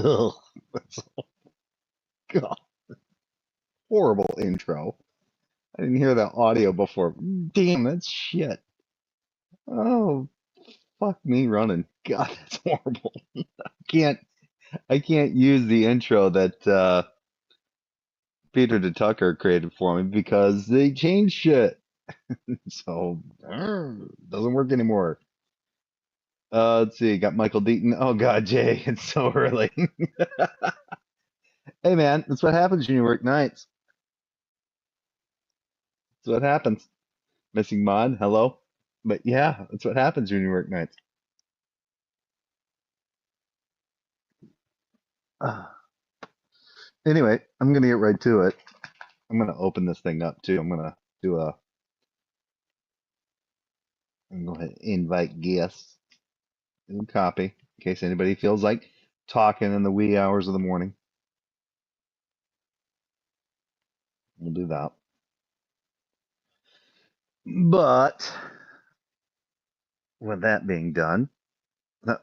Ugh, that's God, horrible intro. I didn't hear that audio before. Damn, that's shit. Oh, fuck me running. God, that's horrible. Can't I can't use the intro that Peter DeTucker created for me because they changed shit. So doesn't work anymore. Let's see, got Michael Deaton. Oh God, Jay, it's so early. Hey man, that's what happens when you work nights. That's what happens. Missing mod, hello. But yeah, that's what happens when you work nights. Uh, anyway, I'm gonna get right to it. I'm gonna open this thing up too. I'm gonna do a. I'm gonna go ahead and invite guests and copy in case anybody feels like talking in the wee hours of the morning. We'll do that. But with that being done,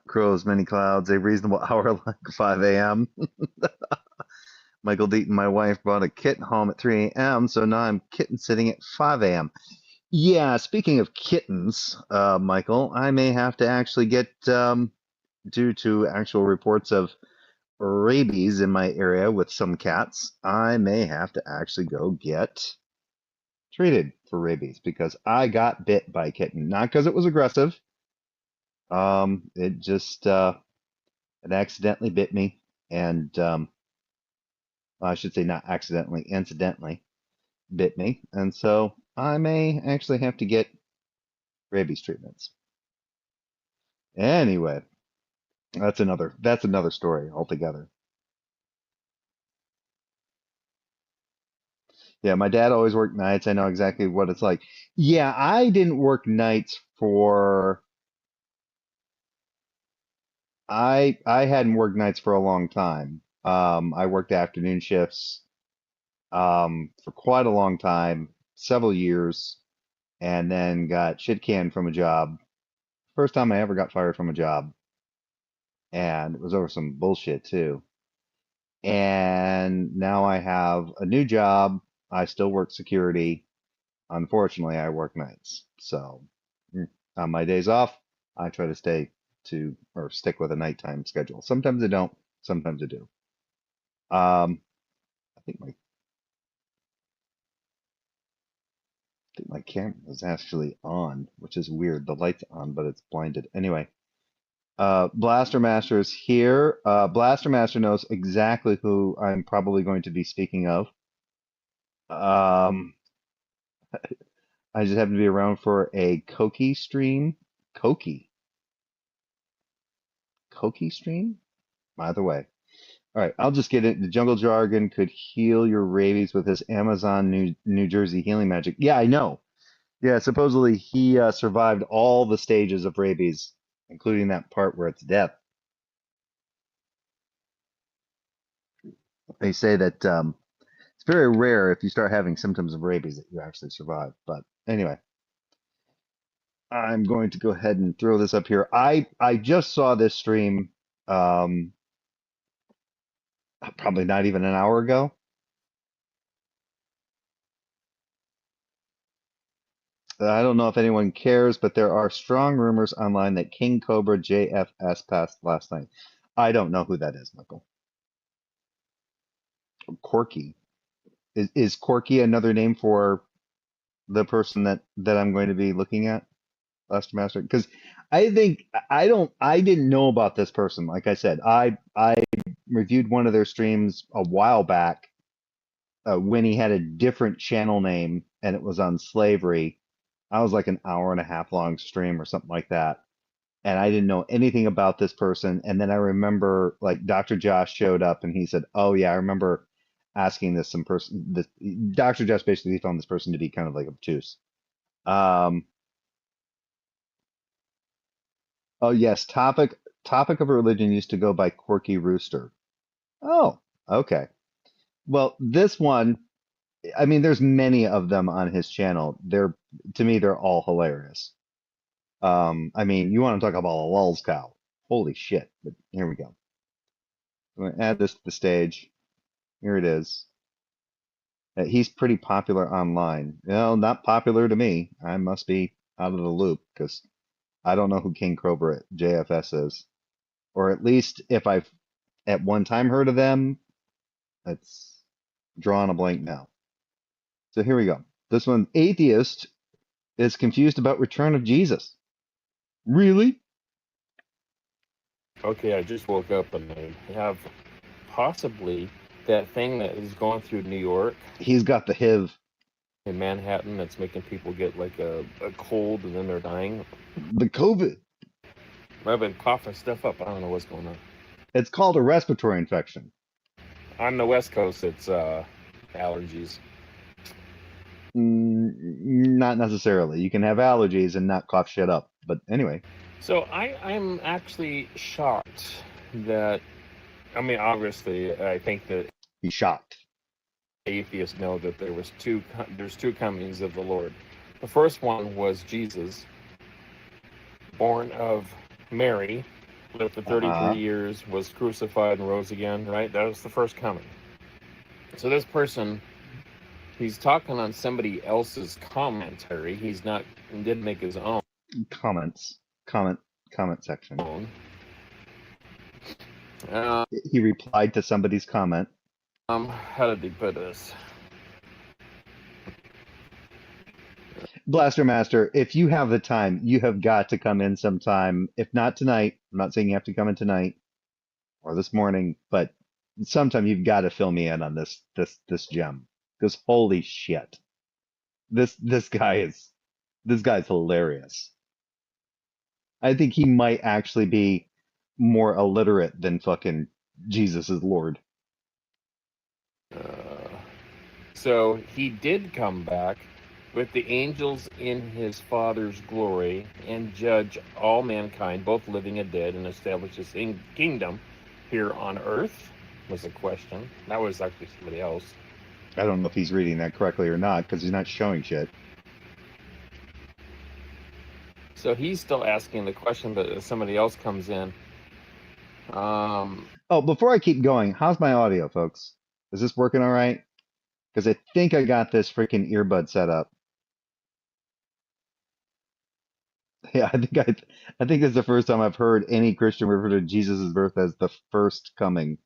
crows, many clouds, a reasonable hour like 5 a.m. Michael Deaton, my wife, brought a kitten home at 3 a.m., so now I'm kitten sitting at 5 a.m. Yeah, speaking of kittens, Michael, I may have to actually get, due to actual reports of rabies in my area with some cats, I may have to actually go get treated for rabies because I got bit by a kitten. Not because it was aggressive. It just it accidentally bit me, and well, I should say not accidentally, incidentally bit me, and so I may actually have to get rabies treatments. Anyway, that's another story altogether. Yeah, my dad always worked nights. I know exactly what it's like. Yeah, I didn't work nights for I hadn't worked nights for a long time. I worked afternoon shifts for quite a long time, several years, and then got shit canned from a job. First time I ever got fired from a job, and it was over some bullshit too. And now I have a new job. I still work security. Unfortunately, I work nights. So on my days off, I try to stay to or stick with a nighttime schedule. Sometimes I don't, sometimes I do. I think my camera is actually on, which is weird. The light's on, but it's blinded. Anyway, Blaster Master is here. Blaster Master knows exactly who I'm probably going to be speaking of. Um, I just happen to be around for a Koki stream. Koki. Koki stream? Either way. All right, I'll just get it. The jungle jargon could heal your rabies with his Amazon New Jersey healing magic. Yeah, I know. Yeah, supposedly he survived all the stages of rabies, including that part where it's death. They say that it's very rare if you start having symptoms of rabies that you actually survive. But anyway, I'm going to go ahead and throw this up here. I just saw this stream um, probably not even an hour ago. I don't know if anyone cares, but there are strong rumors online that King Cobra JFS passed last night. I don't know who that is, Michael. Corky. Is Corky another name for the person that I'm going to be looking at, Last Master? Because I didn't know about this person. Like I said, I reviewed one of their streams a while back when he had a different channel name and it was on slavery. I was like an hour and a half long stream or something like that. And I didn't know anything about this person. And then I remember like Dr. Josh showed up and he said, "Oh yeah, I remember asking this some person this Dr. Josh basically found this person to be kind of like obtuse." Um oh yes, topic of religion used to go by Quirky Rooster. Oh, okay. Well, this one, I mean, there's many of them on his channel. They're to me, they're all hilarious. I mean, you want to talk about a lulz cow. Holy shit. But here we go. I'm gonna add this to the stage. Here it is. He's pretty popular online. Well, not popular to me. I must be out of the loop because I don't know who King Cobra at JFS is. Or at least if I've at one time heard of them, it's drawing a blank now. So here we go. This one, atheist is confused about return of Jesus. Really? Okay, I just woke up and I have possibly that thing that is going through New York He's got the HIV. in Manhattan that's making people get like a cold and then they're dying. The COVID. I've been coughing stuff up. I don't know what's going on. It's called a respiratory infection. On the West Coast, it's allergies. Not necessarily. You can have allergies and not cough shit up. But anyway, So I'm actually shocked that, I mean, obviously, I think that he's shocked. atheists know that there's two comings of the Lord. The first one was Jesus, born of Mary, lived for 33 Uh-huh. years, was crucified and rose again, right? That was the first coming. So this person, he's talking on somebody else's commentary. He didn't make his own. Comments. Comment section. Uh, He replied to somebody's comment. how did he put this? Blaster Master, if you have the time, you have got to come in sometime. If not tonight, I'm not saying you have to come in tonight or this morning, but sometime you've got to fill me in on this gem. Because holy shit. This guy's hilarious. I think he might actually be more illiterate than fucking Jesus is Lord. So he did come back with the angels in his Father's glory and judge all mankind, both living and dead, and establish his kingdom here on earth, was a question. That was actually somebody else. I don't know if he's reading that correctly or not because he's not showing shit. So he's still asking the question, but somebody else comes in. Oh, before I keep going, how's my audio, folks? Is this working all right? Because I think I got this freaking earbud set up. Yeah, I think this is the first time I've heard any Christian refer to Jesus' birth as the first coming.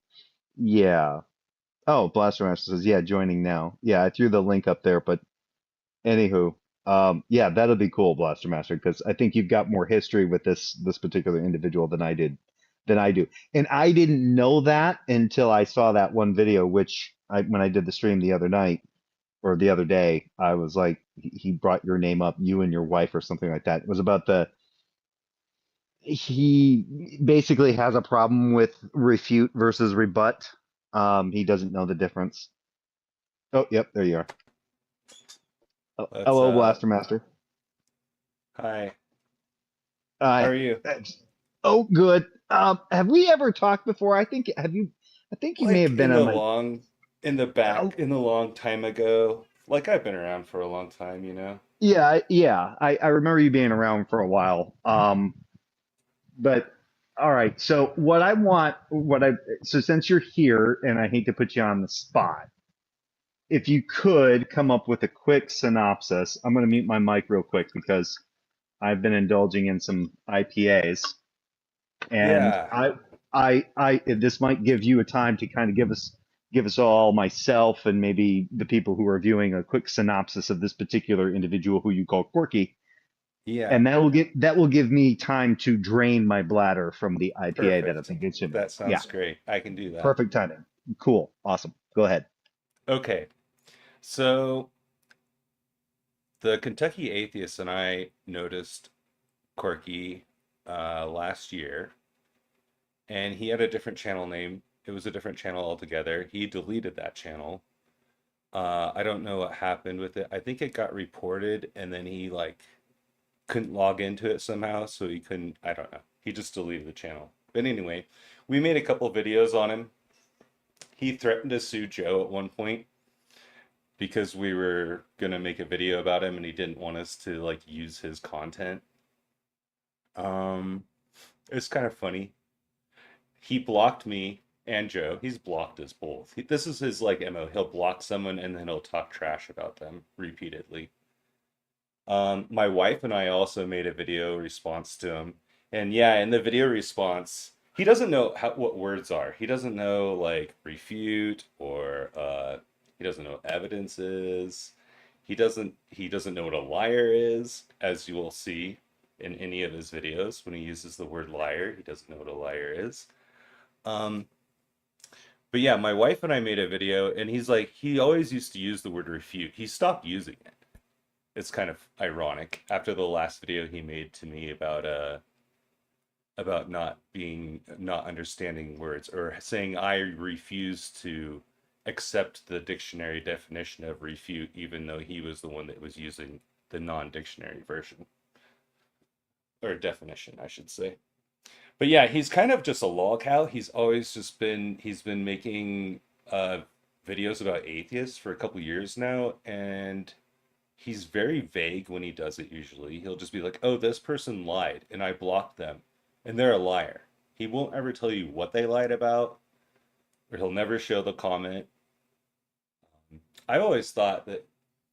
Yeah. Oh, Blaster Master says, yeah, joining now. Yeah, I threw the link up there, but anywho, yeah, that'll be cool, Blaster Master, because I think you've got more history with this particular individual than I do. And I didn't know that until I saw that one video, which when I did the stream the other night or the other day, I was like, he brought your name up, you and your wife or something like that. It was about he basically has a problem with refute versus rebut. He doesn't know the difference. Oh, yep, there you are. Oh, That's hello, Blaster Master. Hi. How Uh, are you? oh, good. Have we ever talked before? I think you may Like have been on my. Uh, in the long time ago. Like I've been around for a long time, you know. yeah, yeah. I remember you being around for a while. But all right. So so since you're here, and I hate to put you on the spot, if you could come up with a quick synopsis. I'm going to mute my mic real quick because I've been indulging in some IPAs, and Yeah. this might give you a time to kind of give us all, myself and maybe the people who are viewing, a quick synopsis of this particular individual who you call Quirky, Yeah. and that will give me time to drain my bladder from the IPA that I Perfect. think it's in me. That Yeah, sounds great. I can do that. perfect timing. Cool, awesome. Go ahead. Okay. So the Kentucky Atheist and I noticed Corky last year, and he had a different channel name. It was a different channel altogether. He deleted that channel. I don't know what happened with it. I think it got reported and then he like couldn't log into it somehow, so he couldn't, I don't know. He just deleted the channel. But anyway, we made a couple videos on him. He threatened to sue Joe at one point because we were gonna make a video about him and he didn't want us to like use his content. Um, it's kind of funny. He blocked me and Joe. He's blocked us both. This is his like MO. He'll block someone and then he'll talk trash about them repeatedly. My wife and I also made a video response to him. And yeah, in the video response, he doesn't know what words are. He doesn't know like refute or he doesn't know what evidence is. He doesn't know what a liar is, as you will see in any of his videos when he uses the word liar. He doesn't know what a liar is. Um, but yeah, my wife and I made a video, and he's like, he always used to use the word refute. He stopped using it. It's kind of ironic after the last video he made to me about not understanding words or saying I refuse to accept the dictionary definition of refute, even though he was the one that was using the non-dictionary version or definition, I should say. But yeah, he's kind of just a lol cow. He's been making videos about atheists for a couple years now, and he's very vague when he does it usually. He'll just be like, "Oh, this person lied and I blocked them and they're a liar." He won't ever tell you what they lied about, or he'll never show the comment. I always thought that,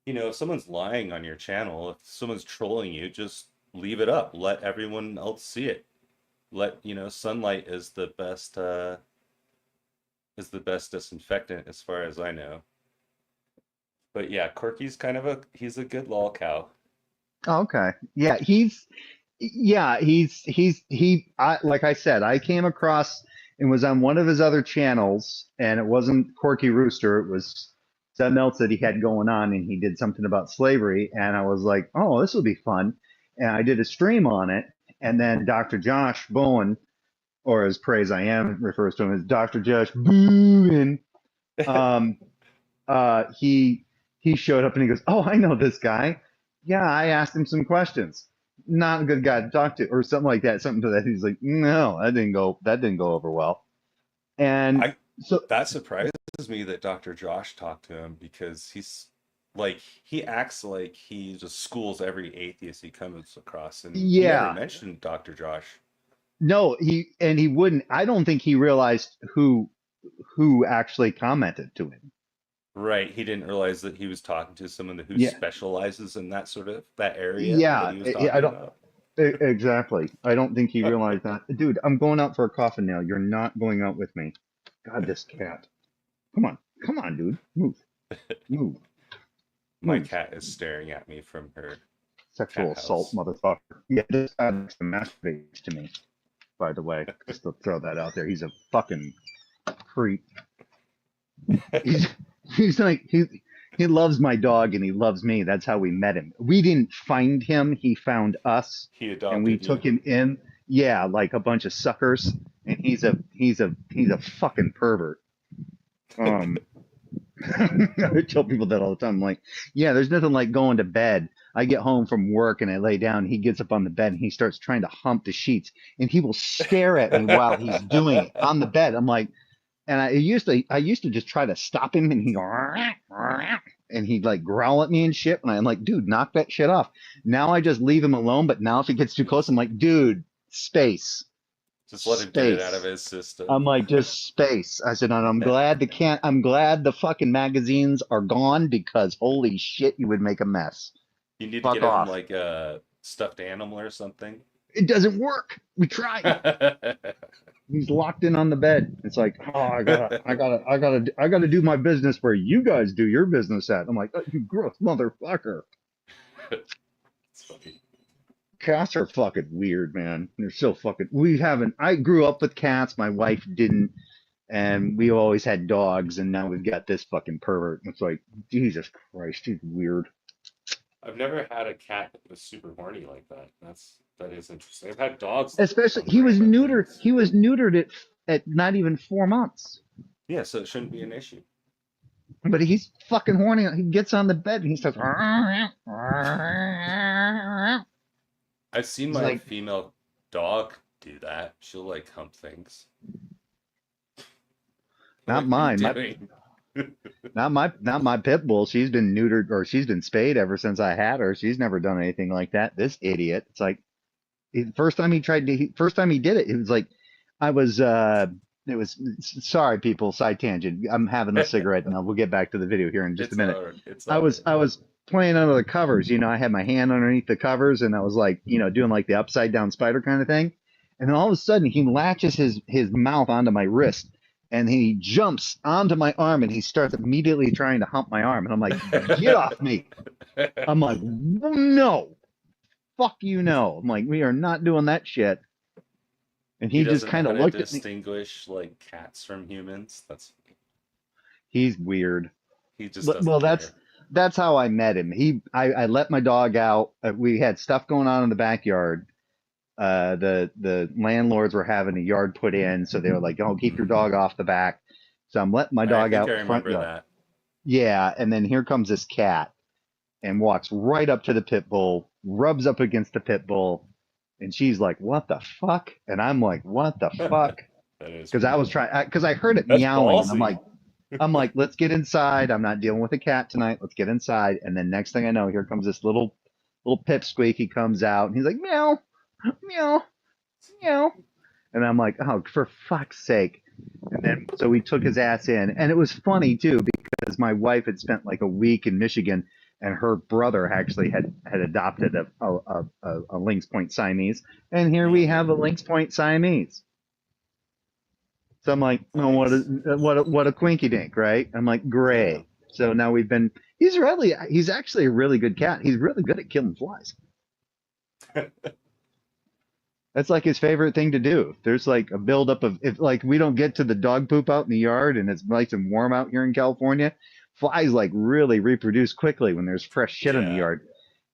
if someone's lying on your channel, if someone's trolling you, just leave it up. Let everyone else see it. Sunlight is the best disinfectant as far as I know. But yeah, Corky's he's a good lol cow. Okay. Yeah, like I said, I came across and was on one of his other channels, and it wasn't Corky Rooster, it was something else that he had going on, and he did something about slavery, and I was like, oh, this will be fun. And I did a stream on it, and then Dr. Josh Bowen, or as Praise I Am refers to him as Dr. Josh Bowen, um, he showed up and he goes, "Oh, I know this guy. Yeah, I asked him some questions. Not a good guy to talk to," or something like that. Something to that. He's like, "No, that didn't go over well." And I so, That surprises me that Dr. Josh talked to him because he acts like he just schools every atheist he comes across, and he never yeah, mentioned Dr. Josh. no, he wouldn't. I don't think he realized who actually commented to him. Right, he didn't realize that he was talking to someone who Yeah, specializes in that area that yeah. he was I talking don't about. exactly. I don't think he realized that. Dude, I'm going out for a coffin now. You're not going out with me. God, this cat. Come on, dude. Move, move, My move. cat is staring at me from her cat Sexual assault, house. motherfucker. Yeah, this guy likes to masturbate to me, by the way. Just to throw that out there. He's a fucking creep. He's he's like he loves my dog and he loves me. That's how we met him. We didn't find him, he found us He and we adopted took you. him in. Yeah, like a bunch of suckers. And he's a fucking pervert. Um I tell people that all the time. I'm like, yeah, there's nothing like going to bed. I get home from work and I lay down. He gets up on the bed and he starts trying to hump the sheets, and he will stare at me while he's doing it on the bed. I'm like, and I used to just try to stop him, and he'd like growl at me and shit. And I'm like, dude, knock that shit off. Now I just leave him alone. But now if he gets too close, I'm like, dude, space, Just let him get it out of space. his system. I'm like, just space. I said, and I'm glad the fucking magazines are gone because holy shit, you would make a mess. You need to Fuck get him off. like a stuffed animal or something. It doesn't work. We tried. He's locked in on the bed. It's like, oh, I gotta do my business where you guys do your business at. I'm like, oh, you gross motherfucker. It's funny. Cats are fucking weird, man. They're so fucking. We haven't. I grew up with cats. My wife didn't, and we always had dogs, and now we've got this fucking pervert. It's like, Jesus Christ, he's weird. I've never had a cat that was super horny like that. That is interesting. I've had dogs that were Especially, he hungry was about neutered. things. He was neutered at not even 4 months. Yeah, so it shouldn't be an issue. But he's fucking horny. He gets on the bed and he starts. I've seen He's my like, female dog do that. She'll like hump things. I'm not like, what are you mine. doing? Not my pit bull. She's been neutered or she's been spayed ever since I had her. She's never done anything like that. This idiot. It's like first time he did it. It was like I was It was sorry, people. Side tangent. I'm having a cigarette, and we'll get back to the video here in just a It's minute. all it's I all was good. I was playing under the covers. I had my hand underneath the covers, and I was like, doing like the upside down spider kind of thing. And then all of a sudden, he latches his mouth onto my wrist, and he jumps onto my arm, and he starts immediately trying to hump my arm. And I'm like, get off me! I'm like, no, fuck you, no. I'm like, we are not doing that shit. And He he just doesn't know kind how of to looked at me. distinguish like cats from humans. That's He's weird. he just Well, doesn't that's care. that's how I met him. I let my dog out. We had stuff going on in the backyard. The landlords were having a yard put in, so they were like, "Oh, keep your Hmm. dog off the back." So I'm letting my I dog think out I in the front remember yard. that. Yeah, and then here comes this cat and walks right up to the pit bull, rubs up against the pit bull, and she's like, "What the fuck?" And I'm like, "What the fuck?" That is Because pretty I was funny. trying, because I heard it That's meowing, and ballsy. I'm like, let's get inside. I'm not dealing with a cat tonight. Let's get inside. And then next thing I know, here comes this little pipsqueak. He comes out and he's like, meow, meow, meow. And I'm like, oh, for fuck's sake. And then so we took his ass in. And it was funny too, because my wife had spent like a week in Michigan and her brother actually had adopted a Lynx Point Siamese. And here we Hmm. have a Lynx Point Siamese. So I'm like, no, Nice. what a quinky dink, right? I'm like, Yeah. great. So now he's actually a really good cat. He's really good at killing flies. That's like his favorite thing to do. There's like a buildup of if like we don't get to the dog poop out in the yard and it's nice and warm out here in California, flies like really reproduce quickly when there's fresh shit in the Yeah. yard.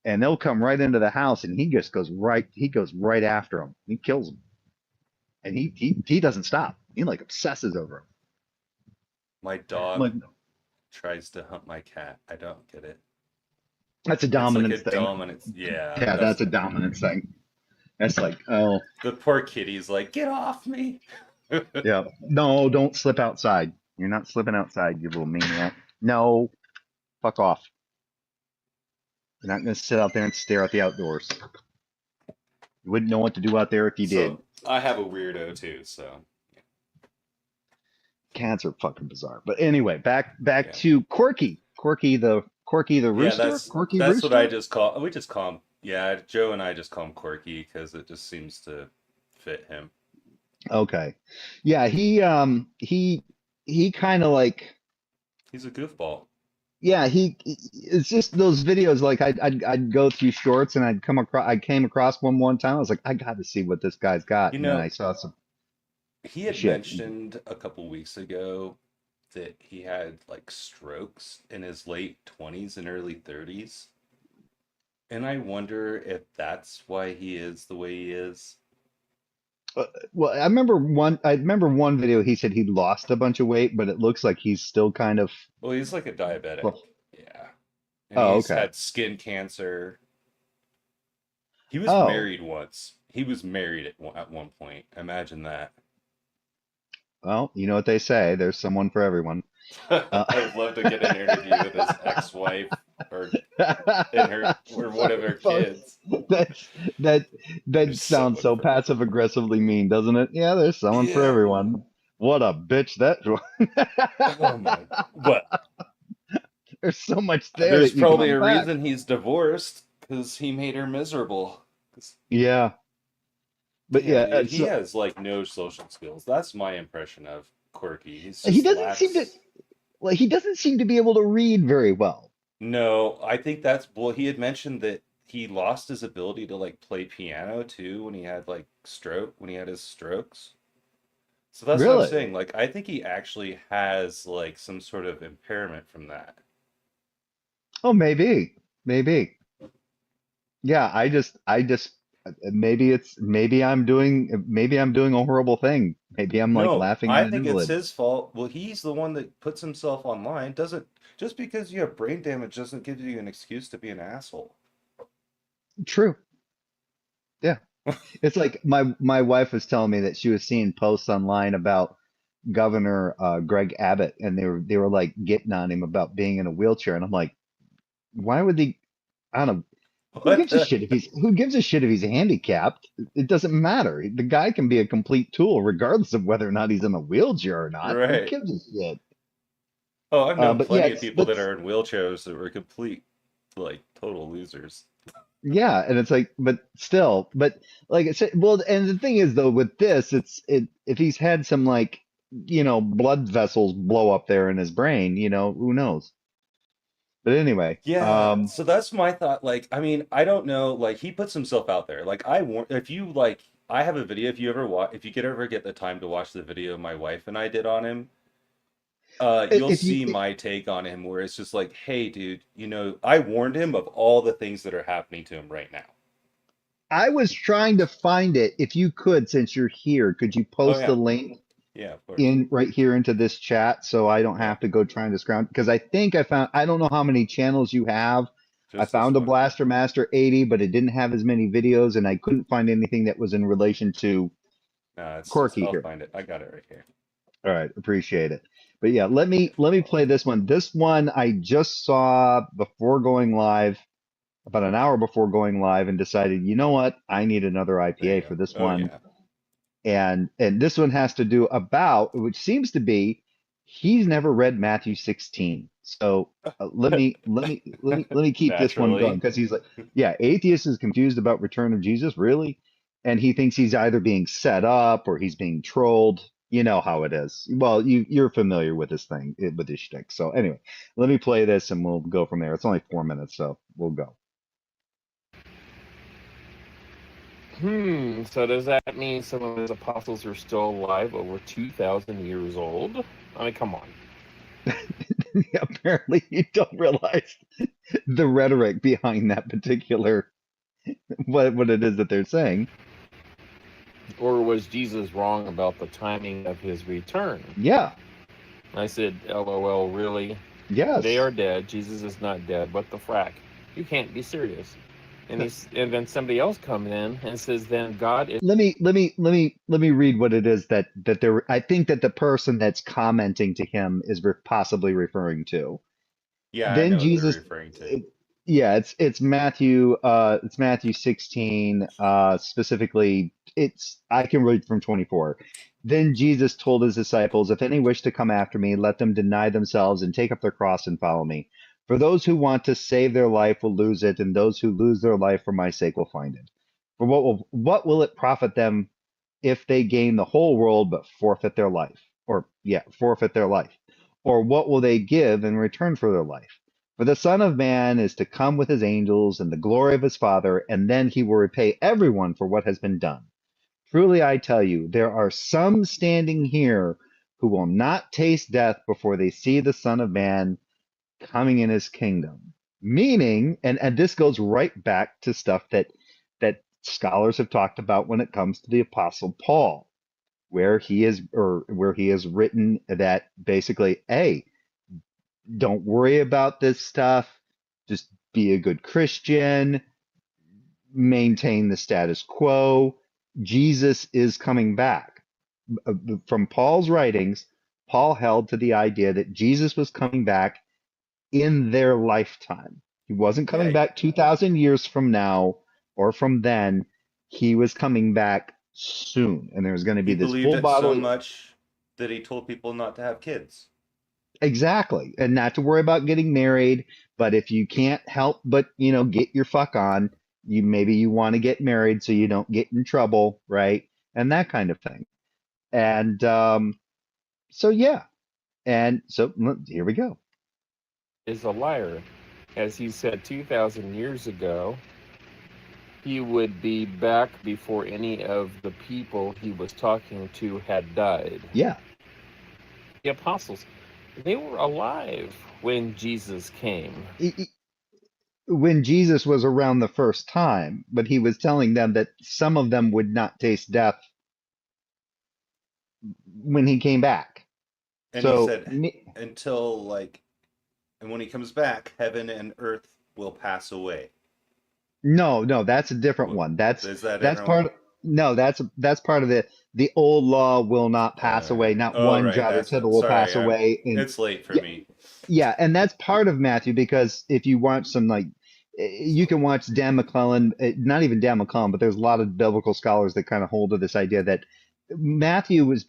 And they'll come right into the house and he goes right after them. He kills them. And he doesn't stop. He like obsesses over My them. dog Like tries to hunt my cat. I don't get it. that's a It's like a dominance thing. dominance. Yeah, Yeah, that's that's a what it is. dominance thing. That's like, oh, The poor kitty's like, get off me. yeah. No, don't slip outside. You're not slipping outside, you little maniac. No, fuck off. You're not going to sit out there and stare at the outdoors. You wouldn't know what to do out there if you did. So I have a weirdo too, so Cats are fucking bizarre. But anyway, back yeah. to Corky. Corky the Yeah, rooster. Corky that's what I rooster. just call we just call him, yeah, Joe and I just call him Corky because it just seems to fit him. Okay. Yeah, he kind of like He's a goofball. yeah, it's just those videos like I'd go through shorts and I came across one time. I was like, I got to see what this guy's got. You And then know, I saw some he had shit. mentioned a couple weeks ago that he had like strokes in his late 20s and early 30s. And I wonder if that's why he is the way he is. Well, I remember one video he said he lost a bunch of weight, but it looks like he's still kind of Well, he's like a diabetic. well, Yeah. And oh, he's okay. had skin cancer. He was Oh, married once. He was married at one point. Imagine that. well, you know what they say, there's someone for everyone. Uh, I would love to get an interview with his ex-wife or and her or one of her Fuck. kids. That's that that There's sounds someone so for everyone. passive aggressively mean, doesn't it? Yeah, there's someone for Yeah. everyone. What a bitch that Oh my. What? There's so much there There's that you can probably a unpack. reason he's divorced because he made her miserable. 'Cause, Yeah, but damn, yeah, dude, he has like no social skills. That's my impression of Quirky. He's he just doesn't seem to lacks. like he doesn't seem to be able to read very well. No, I think that's well, he had mentioned that he lost his ability to like play piano too when he had like when he had his strokes. So that's what I'm Really? saying. Like I think he actually has like some sort of impairment from that. Oh, maybe. Yeah, I just maybe I'm doing a horrible thing. Maybe I'm like No, laughing at I an think it's invalid. his fault. Well, he's the one that puts himself online. Doesn't just because you have brain damage doesn't give you an excuse to be an asshole. True. Yeah. It's like my wife was telling me that she was seeing posts online about Governor Greg Abbott, and they were like getting on him about being in a wheelchair, and I'm like, why would they? I don't know. Who What gives a the? shit if he's handicapped? It doesn't matter. The guy can be a complete tool regardless of whether or not he's in a wheelchair or not. Who Right. gives a shit? Oh, I've known But yeah, plenty of it's people but that are in wheelchairs that were complete, like, total losers. yeah, and it's like, but still, but like I said, well, and the thing is though, with this, if he's had some like, blood vessels blow up there in his brain, who knows? But anyway, Yeah, so that's my thought. Like, I mean, I don't know. Like, he puts himself out there. Like, I want if you like, I have a video. If you ever watch, if you could ever get the time to watch the video my wife and I did on him, you'll if you, see my take on him, where it's just like, hey, dude, I warned him of all the things that are happening to him right now. I was trying to find it. If you could, since you're here, could you Oh post the yeah, link yeah, of course, in right here into this chat so I don't yeah, have to go trying to scrounge? Because I think I found, I don't know how many channels you have. I just this found a one. Blaster Master 80, but it didn't have as many videos, and I couldn't find anything that was in relation to No, it's just Corky I'll here. find it. I got it right here. All right, appreciate it. But yeah, let Okay, me let me play follow. this one. This one I just saw before going live, about an hour before going live, and decided, you know what? I need another There you IPA go. for this Oh one. yeah, And this one has to do about, which seems to be, he's never read Matthew 16. So let me keep this one going naturally. because he's like, yeah, atheist is confused about return of Jesus, really, and he thinks he's either being set up or he's being trolled. You know how it is. Well, you're familiar with this thing, with this shtick. So anyway, let me play this and we'll go from there. It's only 4 minutes, so we'll go. So does that mean some of his apostles are still alive, over 2,000 years old? I mean, come on. Apparently, you don't realize the rhetoric behind that particular what it is that they're saying. Or was Jesus wrong about the timing of his return? Yeah. I said, LOL, really? They Yes. are dead. Jesus is not dead. What the frack? You can't be serious. And then somebody else comes in and says, then God is. Let me read what it is that they're. I think that the person that's commenting to him is possibly referring to. Yeah, I Then know what they're Jesus, referring to. yeah, it's Matthew 16, specifically. I can read from 24. Then Jesus told his disciples, if any wish to come after me, let them deny themselves and take up their cross and follow me. For those who want to save their life will lose it, and those who lose their life for my sake will find it. For what will it profit them if they gain the whole world but forfeit their life? Or yeah, forfeit their life. Or what will they give in return for their life? For the Son of Man is to come with his angels and the glory of his Father, and then he will repay everyone for what has been done. Truly I tell you, there are some standing here who will not taste death before they see the Son of Man coming in his kingdom. Meaning, and this goes right back to stuff that scholars have talked about when it comes to the Apostle Paul, where he has written that basically, hey, don't worry about this stuff. Just be a good Christian, maintain the status quo. Jesus is coming back. From Paul's writings, Paul held to the idea that Jesus was coming back in their lifetime. He wasn't coming Yeah, back 2,000 years from now or from then. He was coming back soon. And there's going to he be this believed full it so bodily. much that he told people not to have kids. Exactly. And not to worry about getting married. But if you can't help but, get your fuck on, maybe you want to get married so you don't get in trouble, right? And that kind of thing. And so, yeah. And so here we go. Is a liar. As he said 2,000 years ago, he would be back before any of the people he was talking to had died. Yeah. The apostles, they were alive when Jesus came. When Jesus was around the first time, but he was telling them that some of them would not taste death when he came back. And he So, said, until like, and when he comes back, heaven and earth will pass away. no, no, that's a different What one. That's is that that's different one? part of, no, that's part of the old law will not pass away. Not Oh, one right. jot or That's tittle what. will Sorry, pass away. And it's late for yeah, me. yeah, and that's part of Matthew because if you watch some like You can watch Dan McClellan, not even Dan McClellan, but there's a lot of biblical scholars that kind of hold to this idea that Matthew was a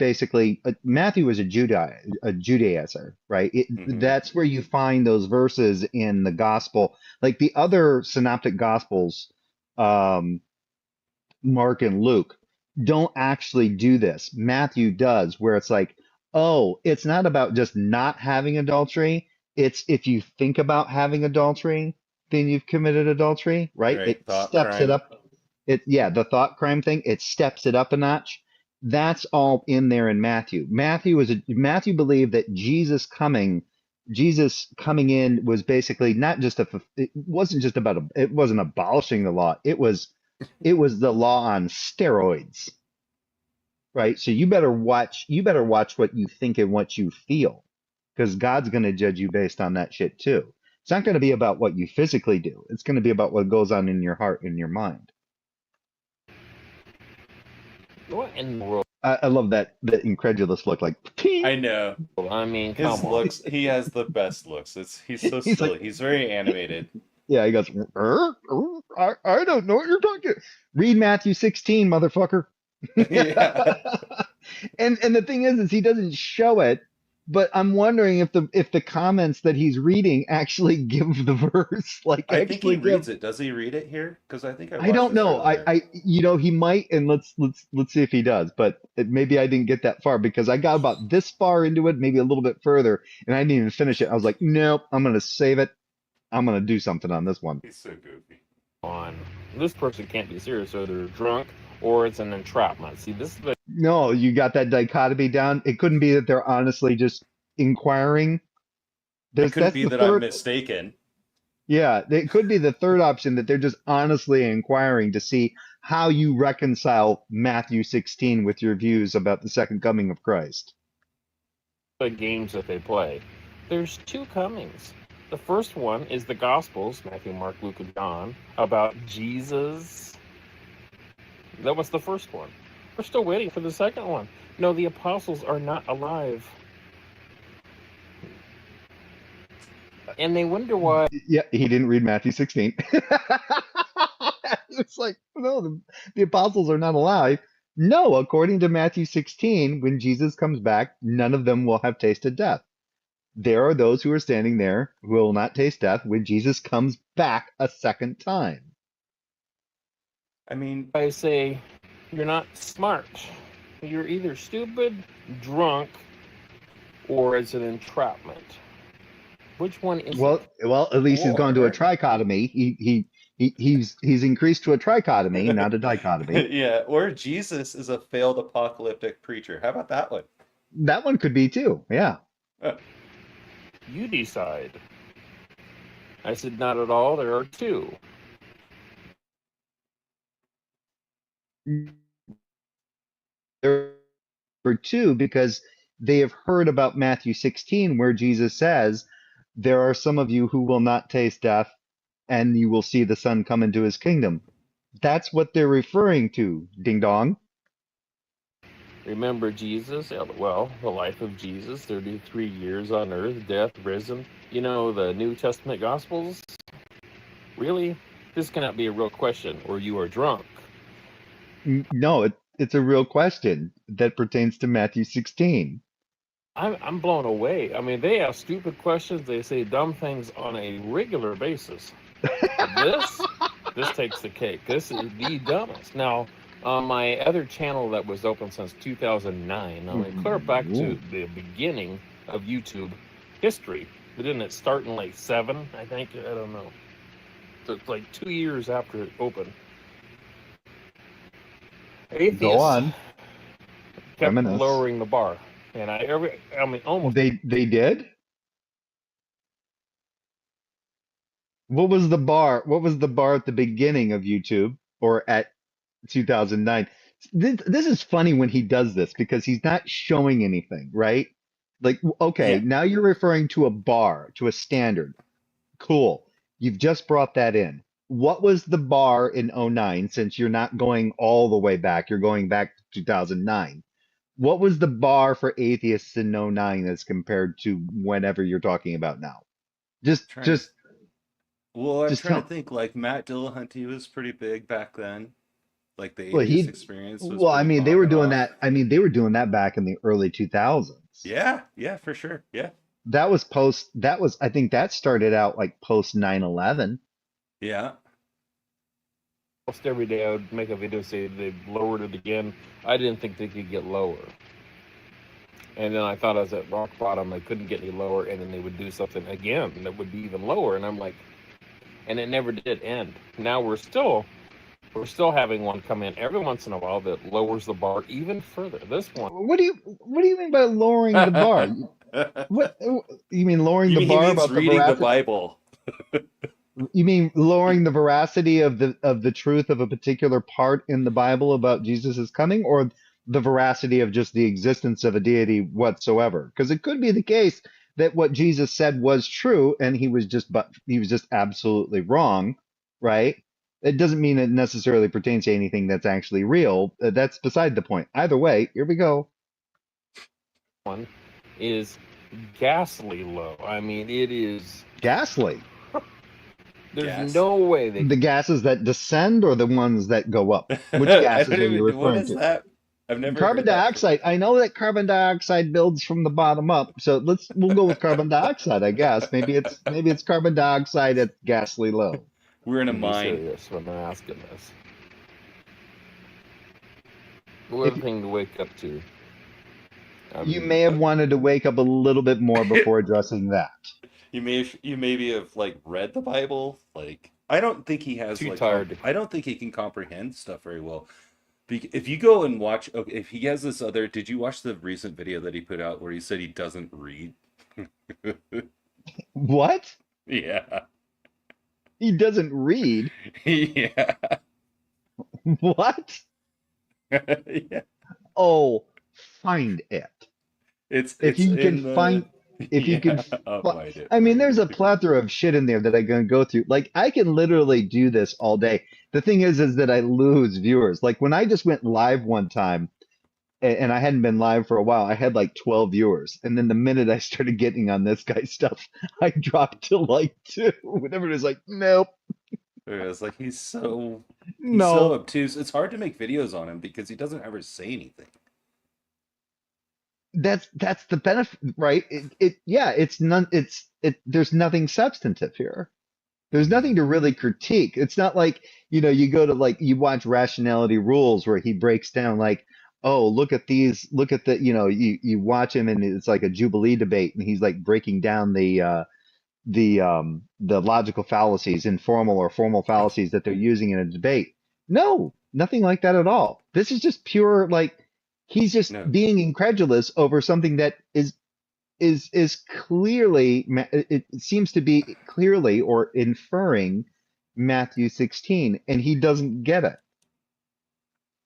Judaizer, right? Hmm. That's where you find those verses in the gospel, like the other synoptic gospels, um, Mark and Luke, don't actually do this. Matthew does, where it's like, oh, it's not about just not having adultery. It's if you think about having adultery, then you've committed adultery, right? Right. It Thought steps it crime. up. Yeah, the thought crime thing, it steps it up a notch. That's all in there in Matthew. Matthew believed that Jesus coming in was basically not just it wasn't just about it wasn't abolishing the law. It was the law on steroids, right? So you better watch what you think and what you feel, because God's going to judge you based on that shit too. It's not going to be about what you physically do. It's going to be about what goes on in your heart and your mind. What in the world? I love that incredulous look, like I "Ting!" know. I mean, His come on. looks, he has the best looks. He's so He's like, silly. He's very animated. yeah, he goes, I don't know what you're talking. Read Matthew 16, motherfucker. Yeah. And the thing is he doesn't show it, but I'm wondering if the comments that he's reading actually give the verse, like I think he actually give. reads it. Does he read it here? Because I think I I watched don't this know. earlier. He might, and let's see if he does. But maybe I didn't get that far because I got about this far into it, maybe a little bit further, and I didn't even finish it. I was like, nope, I'm gonna save it. I'm gonna do something on this one. He's so goofy. On. This person can't be serious, or they're drunk, or it's an entrapment. See, this is the No, you got that dichotomy down. It couldn't be that they're honestly just inquiring. It There's couldn't that's be the that I'm third. mistaken. Yeah, it could be the third option that they're just honestly inquiring to see how you reconcile Matthew 16 with your views about the second coming of Christ. games that they play. There's two comings. The first one is the Gospels, Matthew, Mark, Luke, and John, about Jesus. That was the first one. We're still waiting for the second one. No, the apostles are not alive. And they wonder why. Yeah, he didn't read Matthew 16. It's like, no, the apostles are not alive. No, according to Matthew 16, when Jesus comes back, none of them will have tasted death. There are those who are standing there who will not taste death when Jesus comes back a second time. I mean, I say, you're not smart. You're either stupid, drunk, or it's an entrapment. Which one is Well, at least he's gone to a or trichotomy. He's increased to a trichotomy, not a dichotomy. yeah, or Jesus is a failed apocalyptic preacher. How about that one? That one could be too. Yeah. You decide. I said, not at all. There are two. There are two because they have heard about Matthew 16, where Jesus says, there are some of you who will not taste death, and you will see the Son come into his kingdom. That's what they're referring to, ding dong. Remember Jesus? Well, the life of Jesus, 33 years on earth, death, risen. You know, the New Testament Gospels? Really? This cannot be a real question, or you are drunk. No, it's a real question that pertains to Matthew 16. I'm blown away. I mean, they ask stupid questions. They say dumb things on a regular basis. This takes the cake. This is the dumbest. Now, on my other channel that was open since 2009, I mean, clear back to the beginning of YouTube history. But didn't it start in like 7, I think? I don't know. So it's like 2 years after it opened. Atheists Go on. kept Reminisce. lowering the bar. And almost. They did? What was the bar? What was the bar at the beginning of YouTube or at 2009? This is funny when he does this because he's not showing anything, right? Like, okay, Yeah. now you're referring to a bar, to a standard. Cool. You've just brought that in. What was the bar in '09, since you're not going all the way back, you're going back to 2009? What was the bar for atheists in '09 as compared to whenever you're talking about now? Just Trying to just Well, I'm Just trying to tell. think. Like Matt Dillahunty was pretty big back then. Like the Well, atheist he. experience was Well, I pretty mean, they were popping doing off. that. I mean, they were doing that back in the early 2000s. Yeah, yeah, for sure. Yeah, That was post. That was. I think that started out like post 9/11. yeah. Almost every day I would make a video say they lowered it again. I didn't think they could get lower. And then I thought I was at rock bottom. I couldn't get any lower, and then they would do something again that would be even lower. And I'm like, and it never did end. Now we're still having one come in every once in a while that lowers the bar even further. This one, What do you mean by lowering the bar? What you mean lowering You the mean he bar means about the reading the veracity? Bible? You mean lowering the veracity of the truth of a particular part in the Bible about Jesus' coming, or the veracity of just the existence of a deity whatsoever? Because it could be the case that what Jesus said was true, and he was just absolutely wrong, right? It doesn't mean it necessarily pertains to anything that's actually real. That's beside the point. Either way, here we go. one is ghastly low. I mean, it is. Ghastly. There's Gas. no way they. The gases that descend or the ones that go up? Which I gases don't are you even. What referring is to? that? I've never Carbon heard that before. dioxide. I know that carbon dioxide builds from the bottom up, so we'll go with carbon dioxide, I guess. Maybe it's carbon dioxide at ghastly low. We're in a Be mine. serious when I'm asking this. What If a thing to wake up to. I you mean, may have wanted to wake up a little bit more before addressing that. You maybe have like read the Bible. Like I don't think he has too like tired. I don't think he can comprehend stuff very well. If you go and watch, okay, if he has this other, did you watch the recent video that he put out where he said he doesn't read? What? Yeah, He doesn't read? yeah, What? yeah. Oh, find it. If It's you can in the find, if you can, yeah. I'll fi- find it I for mean, there's a you. plethora of shit in there that I can go through. Like, I can literally do this all day. The thing is that I lose viewers. Like when I just went live one time, and I hadn't been live for a while, I had like 12 viewers, and then the minute I started getting on this guy's stuff, I dropped to like two. Whenever it was like, nope, It's like he's so no. obtuse. It's hard to make videos on him because he doesn't ever say anything. That's the benefit, right? Yeah, it's none. There's nothing substantive here. There's Hmm. nothing to really critique. It's not like, you go to like you watch Rationality Rules where he breaks down like, oh, look at these, look at the, you watch him and it's like a Jubilee debate and he's like breaking down the logical fallacies, informal or formal fallacies that they're using in a debate. No, nothing like that at all. This is just pure like he's just No. being incredulous over something that is clearly it seems to be clearly or inferring Matthew 16 and he doesn't get it.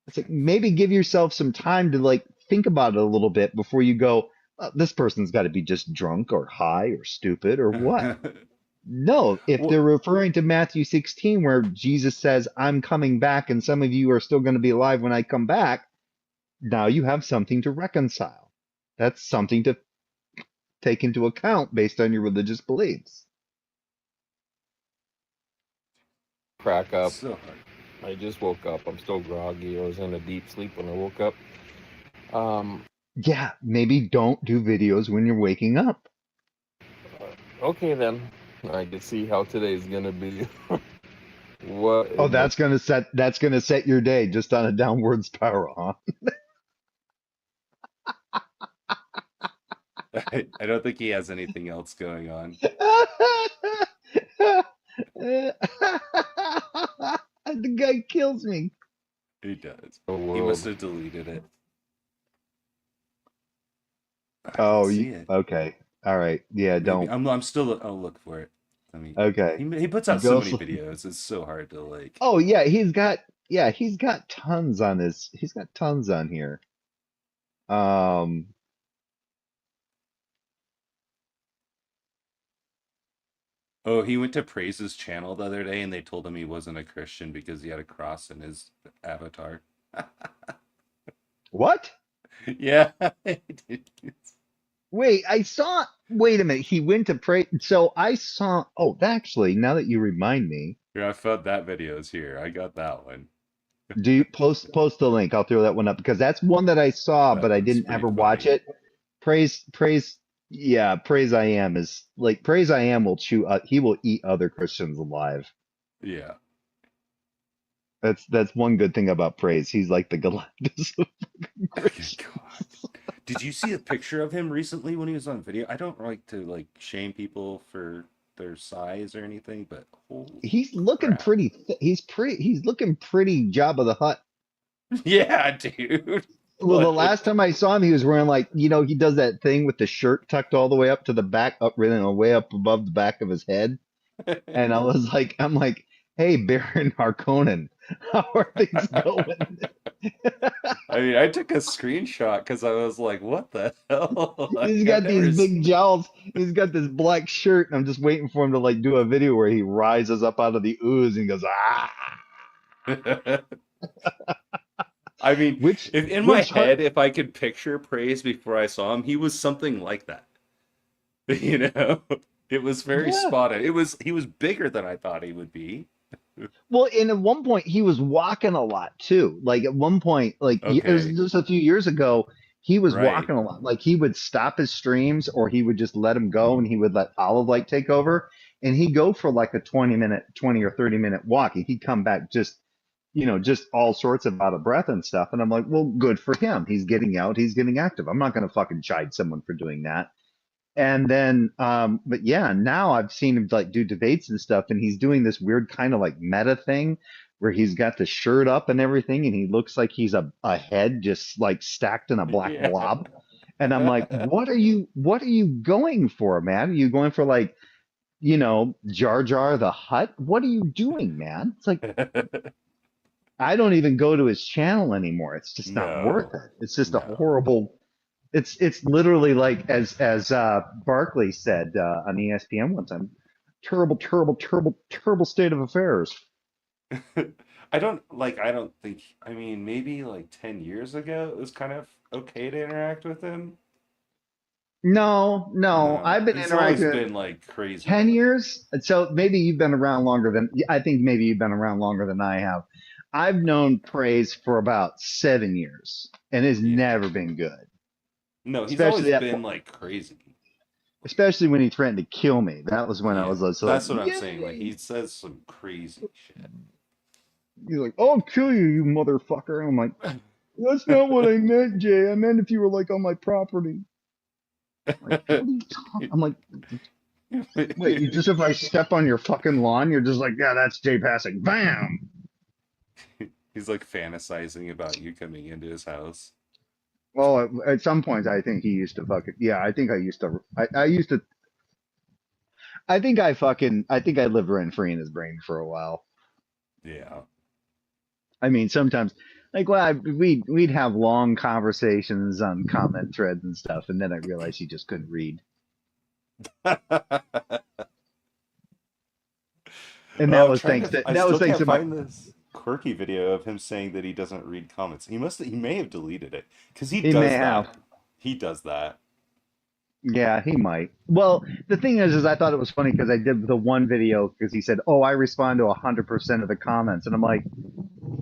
It's like maybe give yourself some time to like think about it a little bit before you go, this person's got to be just drunk or high or stupid or what. No, if Well, they're referring to Matthew 16 where Jesus says, I'm coming back and some of you are still going to be alive when I come back, now you have something to reconcile. That's something to take into account based on your religious beliefs. Crack up. so hard. I just woke up. I'm still groggy. I was in a deep sleep when I woke up. Um, Yeah, maybe don't do videos when you're waking up. okay then. I can see how today's gonna be. What Oh, in the that's gonna set your day just on a downward spiral, I don't think he has anything else going on. huh? The guy kills me. He does. He must world? have deleted it. I don't Oh, see it. okay. All right. Yeah, Maybe don't. I'm still. I'll look for it. I mean, Okay. he puts out so Go. many videos. It's so hard to like. Oh, yeah, he's got tons on here. Um, Oh, he went to Praise's channel the other day, and they told him he wasn't a Christian because he had a cross in his avatar. what? Yeah. Wait, I saw. Wait a minute. He went to pray. So I saw. Oh, actually, now that you remind me, Yeah, I found that video's here. I got that one. do you post the link? I'll throw that one up because that's one that I saw, That but I one's didn't pretty ever watch funny. it. Praise. Yeah, praise I am is like praise I am will chew. He will eat other Christians alive. Yeah. That's one good thing about praise. He's like the Galactus of God. Christians. Did you see a picture of him recently when he was on video? I don't like to like shame people for their size or anything, but holy He's looking crap. pretty. He's looking pretty Jabba the Hutt. Yeah, dude. Well, the last Like, time I saw him, he was wearing like, he does that thing with the shirt tucked all the way up to the back, up really way up above the back of his head. And I'm like, hey, Baron Harkonnen, how are things going? I mean, I took a screenshot because I was like, what the hell? Like, He's I've got never these big jowls. He's got this black shirt, and I'm just waiting for him to like do a video where he rises up out of the ooze and goes, ah. I mean, Which if in my which heart? head, if I could picture Praise before I saw him, he was something like that. You know, it was very Yeah. spotted. He was bigger than I thought he would be. Well, and at one point he was walking a lot too. Like at one point, like it was Okay, just a few years ago, he was right. walking a lot. Like he would stop his streams or he would just let him go and he would let Olive Light take over. And he'd go for like a 20 or 30-minute walk. And he'd come back just all sorts of out of breath and stuff. And I'm like, well, good for him. He's getting out, he's getting active. I'm not gonna fucking chide someone for doing that. And then, but yeah, now I've seen him like do debates and stuff, and he's doing this weird kind of like meta thing where he's got the shirt up and everything, and he looks like he's a head just like stacked in a black Yeah. blob. And I'm like, what are you going for, man? Are you going for like, Jar Jar the Hutt? What are you doing, man? It's like I don't even go to his channel anymore. It's just not worth No, it. It's just a no. horrible it's literally like as Barkley said on ESPN one time, terrible, terrible, terrible, terrible state of affairs. I don't think, I mean, maybe like 10 years ago, it was kind of okay to interact with him. No, no, No, I've been he's always interacting been like crazy. 10 years. So maybe you've been around longer than I think. Maybe you've been around longer than I have. I've known Praise for about 7 years, and it's Yeah. never been good. No, he's Especially always that, been like crazy. especially when he threatened to kill me. That was when I Yeah. was like, That's what I'm saying. Like, yay! he says some crazy shit. He's like, "I'll kill you, you motherfucker." And I'm like, "That's not what I meant, Jay. I meant if you were like on my property." Like, what are you talking? I'm like, wait, you just if I step on your fucking lawn, you're just like, yeah, that's Jay passing. Bam. He's like fantasizing about you coming into his house. Well, at some point, I think he used to fucking. Yeah, I think I used to. I used to. I think I lived rent free in his brain for a while. Yeah. I mean, sometimes, like, well, we'd have long conversations on comment threads and stuff, and then I realized he just couldn't read. And Oh, that I'm was trying thanks to. to I that was still thanks can't to my find this quirky video of him saying that he doesn't read comments. He may have deleted it because he he may does have. that. He does that. Yeah, he might. Well, the thing is I thought it was funny because I did the one video because he said, "Oh, I respond to 100% of the comments," and I'm like,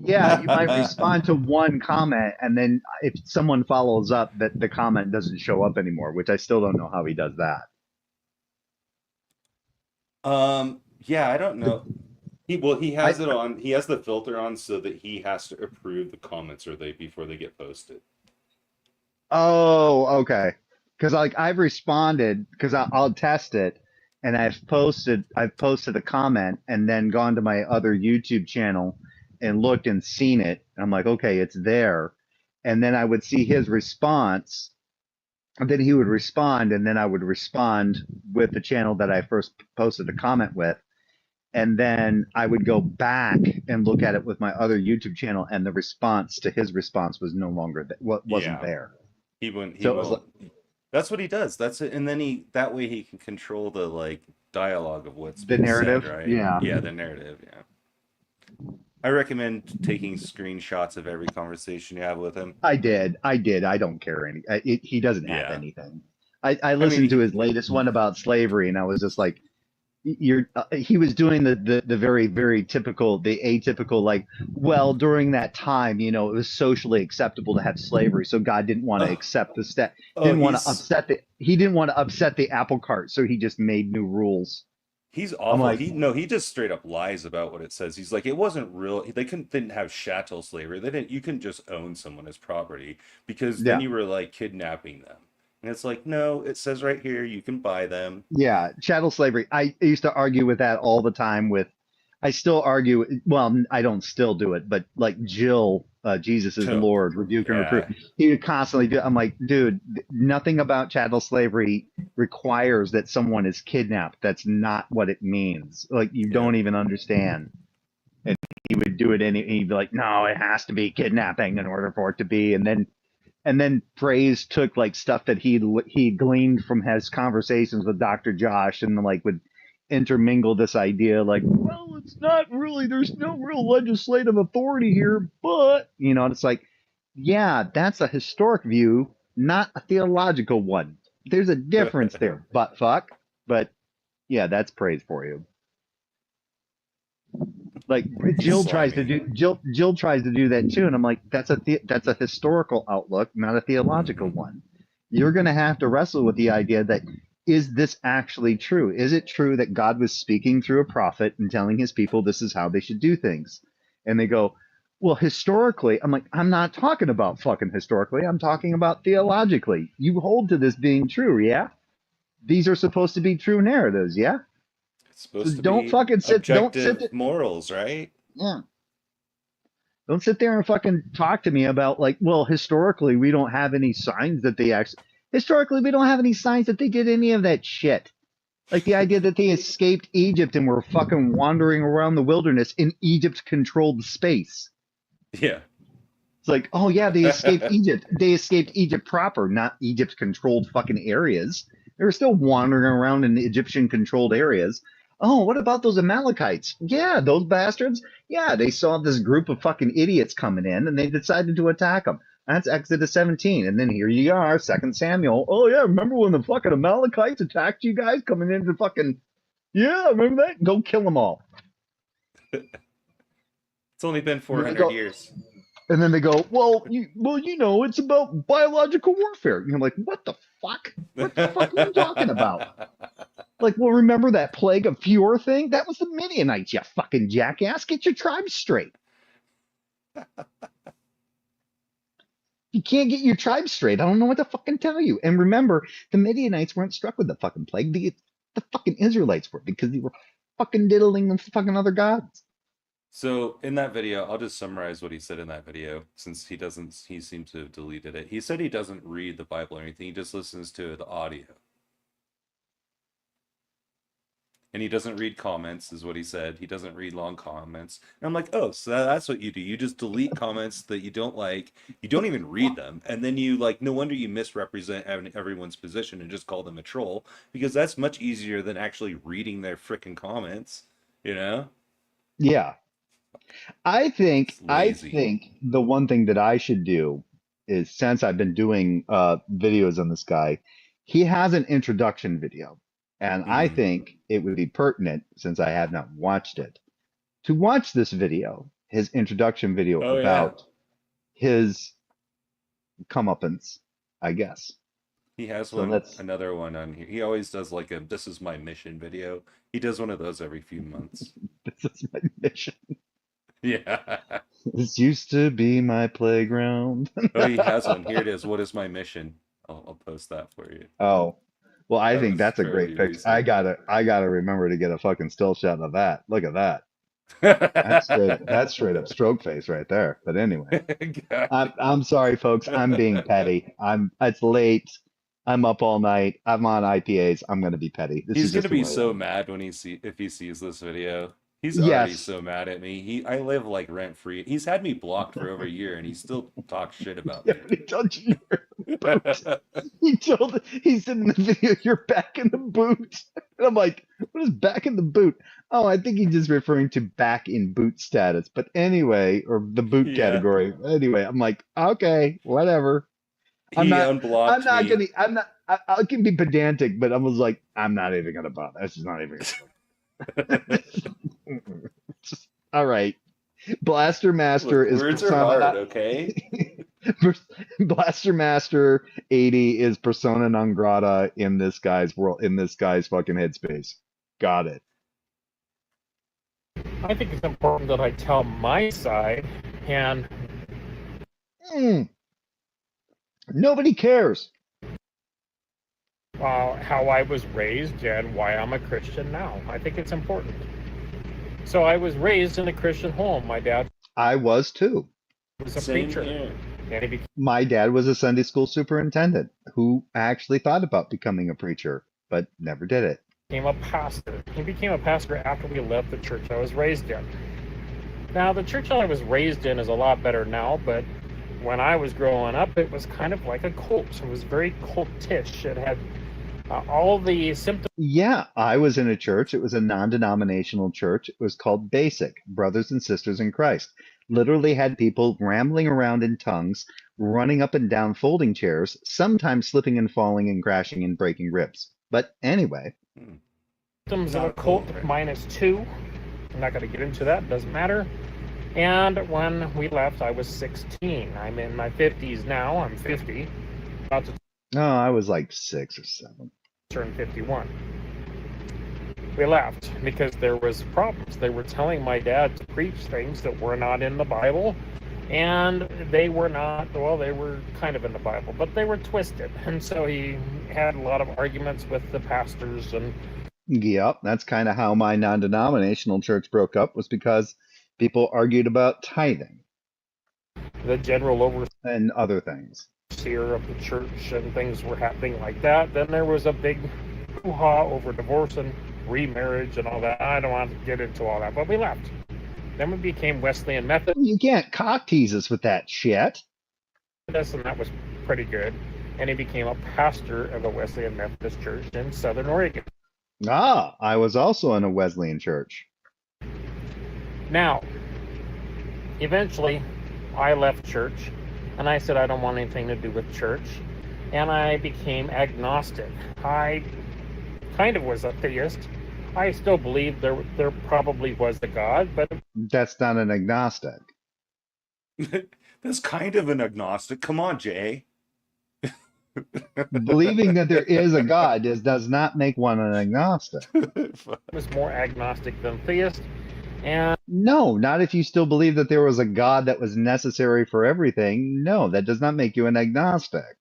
"Yeah, you might respond to one comment, and then if someone follows up, that the comment doesn't show up anymore." Which I still don't know how he does that. Yeah, I don't The, know. He I has it on. He has the filter on so that he has to approve the comments or they before they get posted. Oh, okay. Because like I've responded because I'll test it, and I've posted a comment and then gone to my other YouTube channel and looked and seen it. I'm like, okay, it's there, and then I would see his response, and then he would respond, and then I would respond with the channel that I first posted the comment with, and then I would go back and look at it with my other YouTube channel, and the response to his response was no longer what wasn't Yeah, there. he won't. He So it was like. won't. That's what he does. That's it. And then that way he can control the like dialogue of what's The being said, narrative, right? yeah. Yeah, the narrative. Yeah. I recommend taking screenshots of every conversation you have with him. I did. I don't care he doesn't have Yeah. anything. I I mean, listened to his latest one about slavery, and I was just like, you're he was doing the very very typical, the atypical, like, well, during that time, it was socially acceptable to have slavery, so God didn't want to oh, accept the step, oh, didn't want to upset the he didn't want to upset the apple cart, so he just made new rules. he's I'm awful. like, He no, he just straight up lies about what it says. He's like, it wasn't real. They didn't have chattel slavery. They didn't. You couldn't just own someone as property because then yeah. you were like kidnapping them. And it's like, no, it says right here you can buy them. Yeah, chattel slavery. I used to argue with that all the time with, I still argue, well, I don't still do it, but like Jill, Jesus is Oh, Lord, rebuke and reprove. yeah, He would constantly do, I'm like, dude, nothing about chattel slavery requires that someone is kidnapped. That's not what it means. Like, you yeah, don't even understand. And he would do it, and he'd be like, no, it has to be kidnapping in order for it to be. And then Praise took like stuff that he gleaned from his conversations with Dr. Josh, and like would intermingle this idea like, well, it's not really, there's no real legislative authority here, but it's like, yeah, that's a historic view, not a theological one. There's a difference there, butt fuck. But yeah, that's Praise for you. Like, he's Jill slimy. Jill tries to do that too, and I'm like, that's a historical outlook, not a theological Hmm. one. You're going to have to wrestle with the idea that, is this actually true? Is it true that God was speaking through a prophet and telling his people this is how they should do things? And they go, well, historically. I'm like, I'm not talking about fucking historically, I'm talking about theologically. You hold to this being true, yeah? These are supposed to be true narratives, yeah? It's So supposed to be don't sit objective there. morals, right? Yeah. Don't sit there and fucking talk to me about, like, well, historically we don't have any signs that they actually, historically we don't have any signs that they did any of that shit. Like the idea that they escaped Egypt and were fucking wandering around the wilderness in Egypt controlled space. Yeah. It's like, oh yeah, they escaped Egypt. They escaped Egypt proper, not Egypt controlled fucking areas. They were still wandering around in Egyptian controlled areas. Oh, what about those Amalekites? Yeah, those bastards. Yeah, they saw this group of fucking idiots coming in and they decided to attack them. That's Exodus 17. And then here you are, Second Samuel. Oh yeah, remember when the fucking Amalekites attacked you guys coming into fucking, yeah, remember that? Go kill them all. It's only been And then they 400 go, years. well, it's about biological warfare. And you're like, what the fuck? What the fuck are you talking about? Like, well, remember that plague of Peor thing? That was the Midianites, you fucking jackass. Get your tribe straight. You can't get your tribe straight. I don't know what to fucking tell you. And remember, the Midianites weren't struck with the fucking plague. The fucking Israelites were, because they were fucking diddling the fucking other gods. So in that video, I'll just summarize what he said in that video, since he seems to have deleted it. He said he doesn't read the Bible or anything, he just listens to the audio. And he doesn't read comments, is what he said. He doesn't read long comments. And I'm like, oh, so that's what you do. You just delete comments that you don't like. You don't even read them. And then you, like, no wonder you misrepresent everyone's position and just call them a troll, because that's much easier than actually reading their freaking comments, you know? Yeah. I think It's I lazy. think the one thing that I should do is, since I've been doing videos on this guy, he has an introduction video. And I Mm. think it would be pertinent, since I have not watched it, to watch this video, his introduction video Oh, yeah. about his comeuppance, I guess. He has So one, let's another one on here. He always does like a "This is my mission" video. He does one of those every few months. this is my mission. Yeah. This used to be my playground. Oh, he has one. Here it is. What is my mission? I'll post that for you. Oh, well, I That think was that's a great fairly picture. recent. I gotta remember to get a fucking still shot of that. Look at that. That's straight up stroke face right there. But anyway, God. I'm sorry, folks. I'm being petty. It's late. I'm up all night. I'm on IPAs. I'm gonna be petty. This is He's just gonna who be I so am. mad when if he sees this video. He's already Yes. so mad at me. I live like rent free. He's had me blocked for over a year and he still talks shit about Yeah, me. but he told you you're in the boot. He said in the video, you're back in the boot. And I'm like, what is back in the boot? Oh, I think he's just referring to back in boot status. But anyway, or the boot Yeah. category. Anyway, I'm like, okay, whatever. I'm He not, I'm unblocked not me. gonna, I'm not. I can be pedantic, but I was like, I'm not even gonna bother. This is not even gonna look. Just, all right. Blaster Master Look, is words are persona hard, not okay? Blaster Master 80 is persona non grata in this guy's world, in this guy's fucking headspace. Got it. I think it's important that I tell my side and Mm, nobody cares. how I was raised and why I'm a Christian now. I think it's important. So I was raised in a Christian home. My dad I was too. was a Same preacher, here. and he My dad was a Sunday school superintendent who actually thought about becoming a preacher, but never did it. became a pastor. He became a pastor after we left the church I was raised in. Now, the church I was raised in is a lot better now, but when I was growing up, it was kind of like a cult. It was very cultish. It had all the symptoms. Yeah, I was in a church. It was a non-denominational church. It was called Basic, Brothers and Sisters in Christ. Literally had people rambling around in tongues, running up and down folding chairs, sometimes slipping and falling and crashing and breaking ribs. But anyway, Symptoms of Not a cult right? -2. I'm not going to get into that. Doesn't matter. And when we left, I was 16. I'm in my 50s now. I'm 50. About to no, I was like 6 or 7. turn 51. We left because there was problems. They were telling my dad to preach things that were not in the Bible, and they were not, well, they were kind of in the Bible, but they were twisted. And so he had a lot of arguments with the pastors, and Yep, that's kind of how my non-denominational church broke up, was because people argued about tithing the general and other things. overseer of the church, and things were happening like that. Then there was a big hoo-ha over divorce and remarriage and all that. I don't want to get into all that, but we left. Then we became Wesleyan Methodist, You can't cock tease us with that shit. and that was pretty good. And he became a pastor of the Wesleyan Methodist Church in Southern Oregon. Ah, I was also in a Wesleyan church. Now, eventually, I left church, and I said I don't want anything to do with church, and I became agnostic. I kind of was a theist. I still believe there probably was a God, but That's not an agnostic. That's kind of an agnostic. Come on, Jay. Believing that there is a God does not make one an agnostic. I was more agnostic than theist. And No, not if you still believe that there was a God that was necessary for everything. No, that does not make you an agnostic.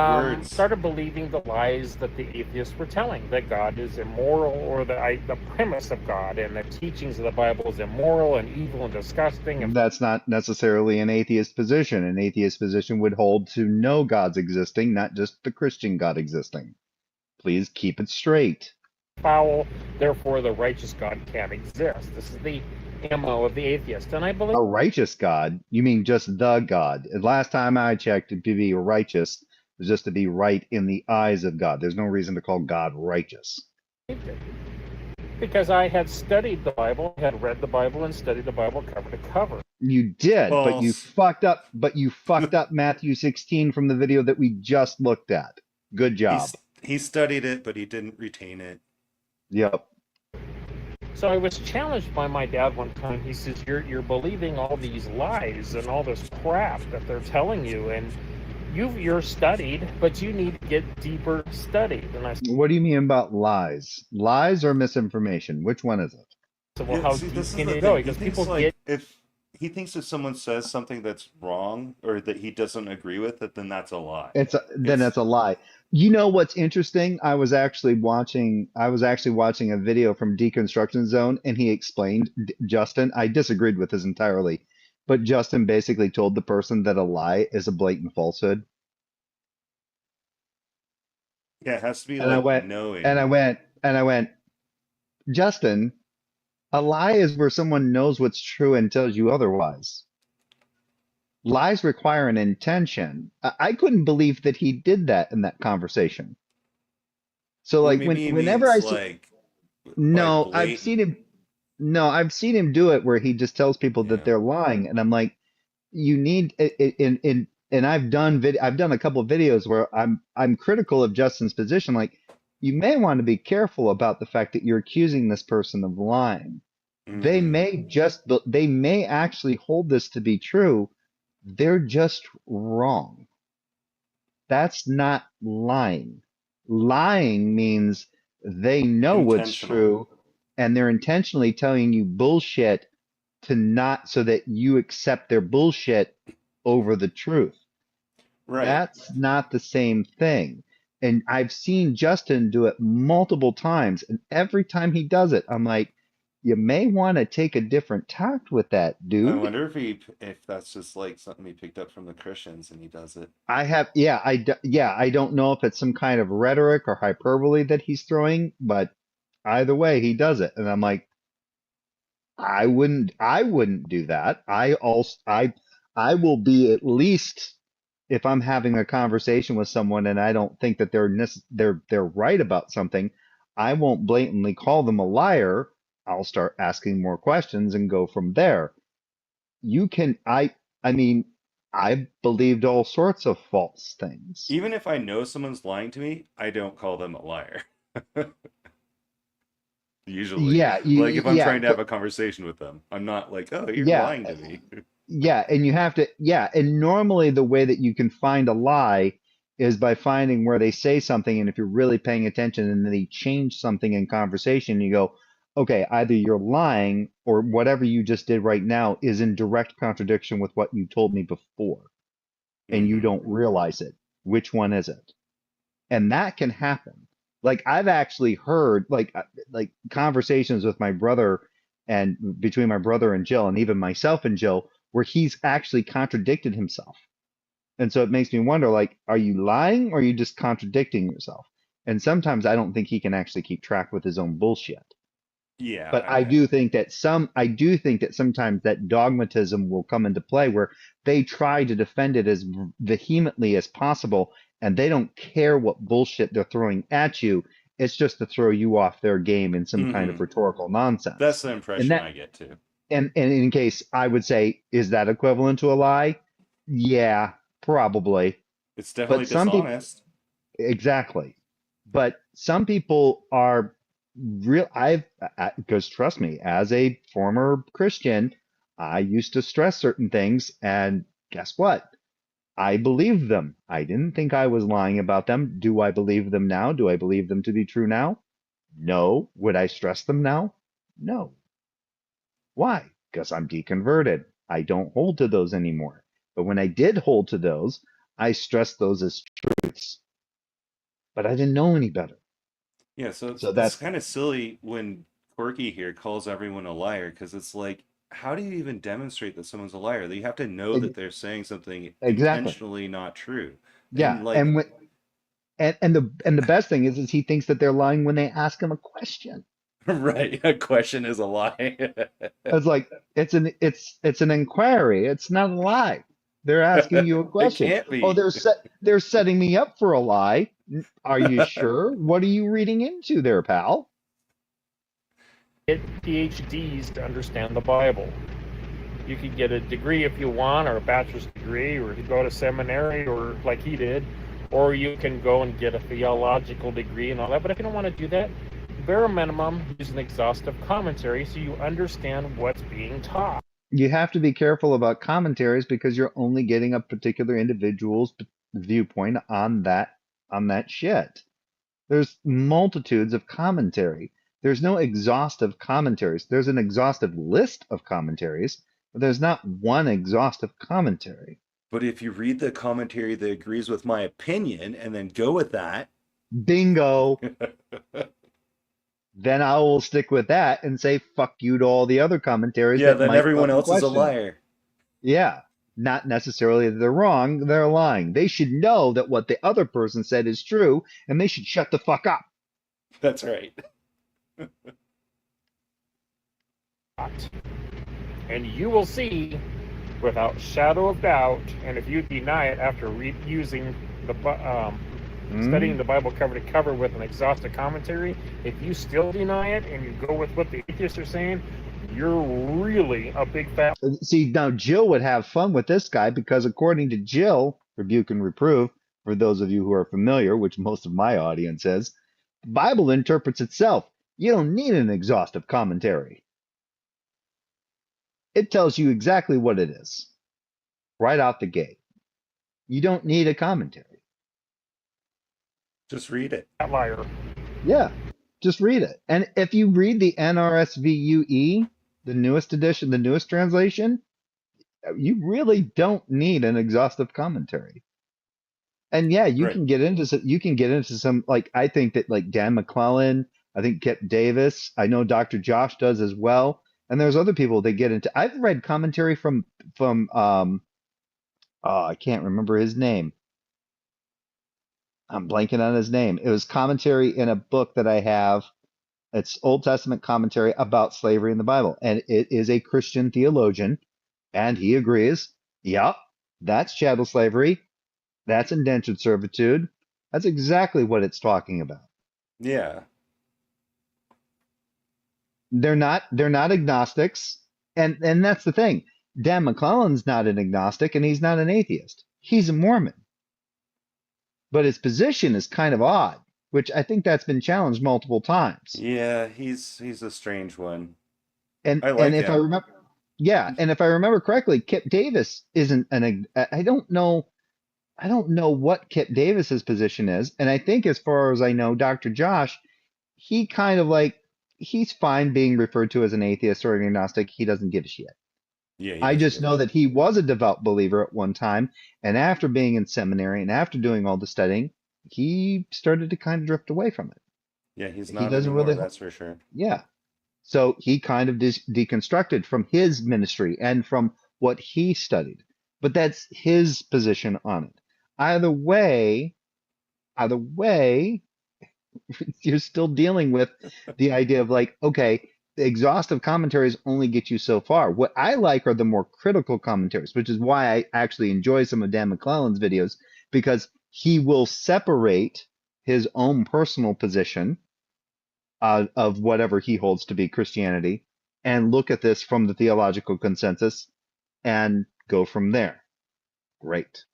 Words. started believing the lies that the atheists were telling, that God is immoral, or the premise of God and the teachings of the Bible is immoral and evil and disgusting. And That's not necessarily an atheist position. An atheist position would hold to no gods existing, not just the Christian God existing. Please keep it straight. foul, therefore the righteous God can't exist. This is the MO of the atheist, and I believe A righteous God? You mean just the God? And last time I checked, to be righteous was just to be right in the eyes of God. There's no reason to call God righteous. it because I had studied the Bible, had read the Bible, and studied the Bible cover to cover. You did, but you False. fucked up. But you fucked up Matthew 16 from the video that we just looked at. Good job. He studied it, but he didn't retain it. Yep. So I was challenged by my dad one time. He says, "You're believing all these lies and all this crap that they're telling you, and you're studied, but you need to get deeper studied." And I What do you mean about lies? Lies or misinformation? Which one is it? said, "Well, Yeah, how see, deep this is can the you thing. go?" He Because thinks people like get if someone says something that's wrong or that he doesn't agree with it, then that's a lie. Then It's it's a lie. You know what's interesting? I was actually watching a video from Deconstruction Zone, and he explained, Justin, I disagreed with this entirely, but Justin basically told the person that a lie is a blatant falsehood. yeah, it has to be And I like went, knowing. and I went, Justin, a lie is where someone knows what's true and tells you otherwise. Lies require an intention. I couldn't believe that he did that in that conversation. So Well, like maybe he whenever I means see, like no, I've blatant. seen him, no, I've seen him do it where he just tells people that Yeah. they're lying, and I'm like, you need in and I've done a couple of videos where I'm critical of Justin's position. Like, you may want to be careful about the fact that you're accusing this person of lying. Hmm. They may actually hold this to be true. They're just wrong. That's not lying. Lying means they know what's Intentional. true and they're intentionally telling you bullshit to not so that you accept their bullshit over the truth. Right. That's not the same thing. And I've seen Justin do it multiple times, and every time he does it, I'm like, you may want to take a different tact with that, I dude. wonder if that's just like something he picked up from the Christians and he does it. Yeah, I don't know if it's some kind of rhetoric or hyperbole that he's throwing, but either way, he does it. And I'm like, I wouldn't do that. I will be at least if I'm having a conversation with someone and I don't think that they're right about something, I won't blatantly call them a liar. I'll start asking more questions and go from there. You can, I mean, I've believed all sorts of false things. Even if I know someone's lying to me, I don't call them a liar. Usually. Like if I'm Yeah, trying to have a conversation with them, I'm not like, oh, you're yeah, lying to me. yeah, and you have to, yeah, and normally the way that you can find a lie is by finding where they say something, and if you're really paying attention and then they change something in conversation, you go, okay, either you're lying or whatever you just did right now is in direct contradiction with what you told me before, and you Hmm. don't realize it. Which one is it? And that can happen. Like I've actually heard like conversations with my brother and between my brother and Jill and even myself and Jill where he's actually contradicted himself. And so it makes me wonder like are you lying or are you just contradicting yourself? And sometimes I don't think he can actually keep track with his own bullshit. Yeah, But I do think that sometimes that dogmatism will come into play where they try to defend it as vehemently as possible and they don't care what bullshit they're throwing at you. It's just to throw you off their game in some kind of hmm, rhetorical that's nonsense. the And impression that I get too. and in case I would say, is that equivalent to a lie? Yeah, probably. It's definitely But some people dishonest. exactly. But some people are real. Because trust me, as a former Christian, I used to stress certain things, and guess what? I believed them. I didn't think I was lying about them. Do I believe them now? Do I believe them to be true now? No. Would I stress them now? No. Why? Because I'm deconverted. I don't hold to those anymore. But when I did hold to those, I stressed those as truths. But I didn't know any better. Yeah, so So it's that's kind of silly when Corky here calls everyone a liar because it's like, how do you even demonstrate that someone's a liar? You have to know that they're saying something exactly. intentionally not true. And Yeah. like, And the best thing is he thinks that they're lying when they ask him a question. right, a question is a lie. It's like it's an inquiry. It's not a lie. They're asking you a It question. can't Oh, be. they're setting me up for a lie. Are you sure? What are you reading into there, pal? Get PhDs to understand the Bible. You could get a degree if you want, or a bachelor's degree, or to go to seminary, or like he did, or you can go and get a theological degree and all that. But if you don't want to do that, bare minimum, use an exhaustive commentary so you understand what's being taught. You have to be careful about commentaries because you're only getting a particular individual's viewpoint on that shit. There's multitudes of commentary. There's no exhaustive commentaries. There's an exhaustive list of commentaries, but there's not one exhaustive commentary. But if you read the commentary that agrees with my opinion and then go with that, Bingo. Then I will stick with that and say fuck you to all the other commentaries yeah, that then might everyone come in else is a question. liar. Yeah. Not necessarily that they're wrong, they're lying. They should know that what the other person said is true, and they should shut the fuck up. That's right. And you will see, without shadow of doubt, and if you deny it after using the studying the Bible cover to cover with an exhaustive commentary, if you still deny it and you go with what the atheists are saying, you're really a big fat. See, now Jill would have fun with this guy because according to Jill, rebuke, and reprove. For those of you who are familiar, which most of my audience is, the Bible interprets itself. You don't need an exhaustive commentary. It tells you exactly what it is right out the gate. You don't need a commentary. Just read it. Liar. Yeah, just read it. And if you read the NRSVUE, the newest edition, the newest translation, you really don't need an exhaustive commentary. And yeah, you Right. can get into some like I think that like Dan McClellan, I think Kip Davis, I know Dr. Josh does as well. And there's other people that get into. I've read commentary from oh, I can't remember his name. I'm blanking on his name. It was commentary in a book that I have. It's Old Testament commentary about slavery in the Bible. And it is a Christian theologian. And he agrees, yep, that's chattel slavery. That's indentured servitude. That's exactly what it's talking about. Yeah. They're not agnostics. And that's the thing. Dan McClellan's not an agnostic and he's not an atheist. He's a Mormon. But his position is kind of odd, which I think that's been challenged multiple times. Yeah, he's a strange one. And I like if I him. remember, yeah, and if I remember correctly, Kip Davis isn't I don't know what Kip Davis's position is, and I think as far as I know, Dr. Josh, he kind of like he's fine being referred to as an atheist or an agnostic. He doesn't give a shit. Yeah, he I doesn't just give a know that shit. he was a devout believer at one time, and after being in seminary and after doing all the studying, he started to kind of drift away from it. Yeah, he's He not doesn't anymore, really, that's for sure. yeah. So he kind of deconstructed from his ministry and from what he studied. But that's his position on it. Either way, you're still dealing with the idea of like, okay, the exhaustive commentaries only get you so far. What I like are the more critical commentaries, which is why I actually enjoy some of Dan McClellan's videos, because he will separate his own personal position of whatever he holds to be Christianity and look at this from the theological consensus and go from there. Great.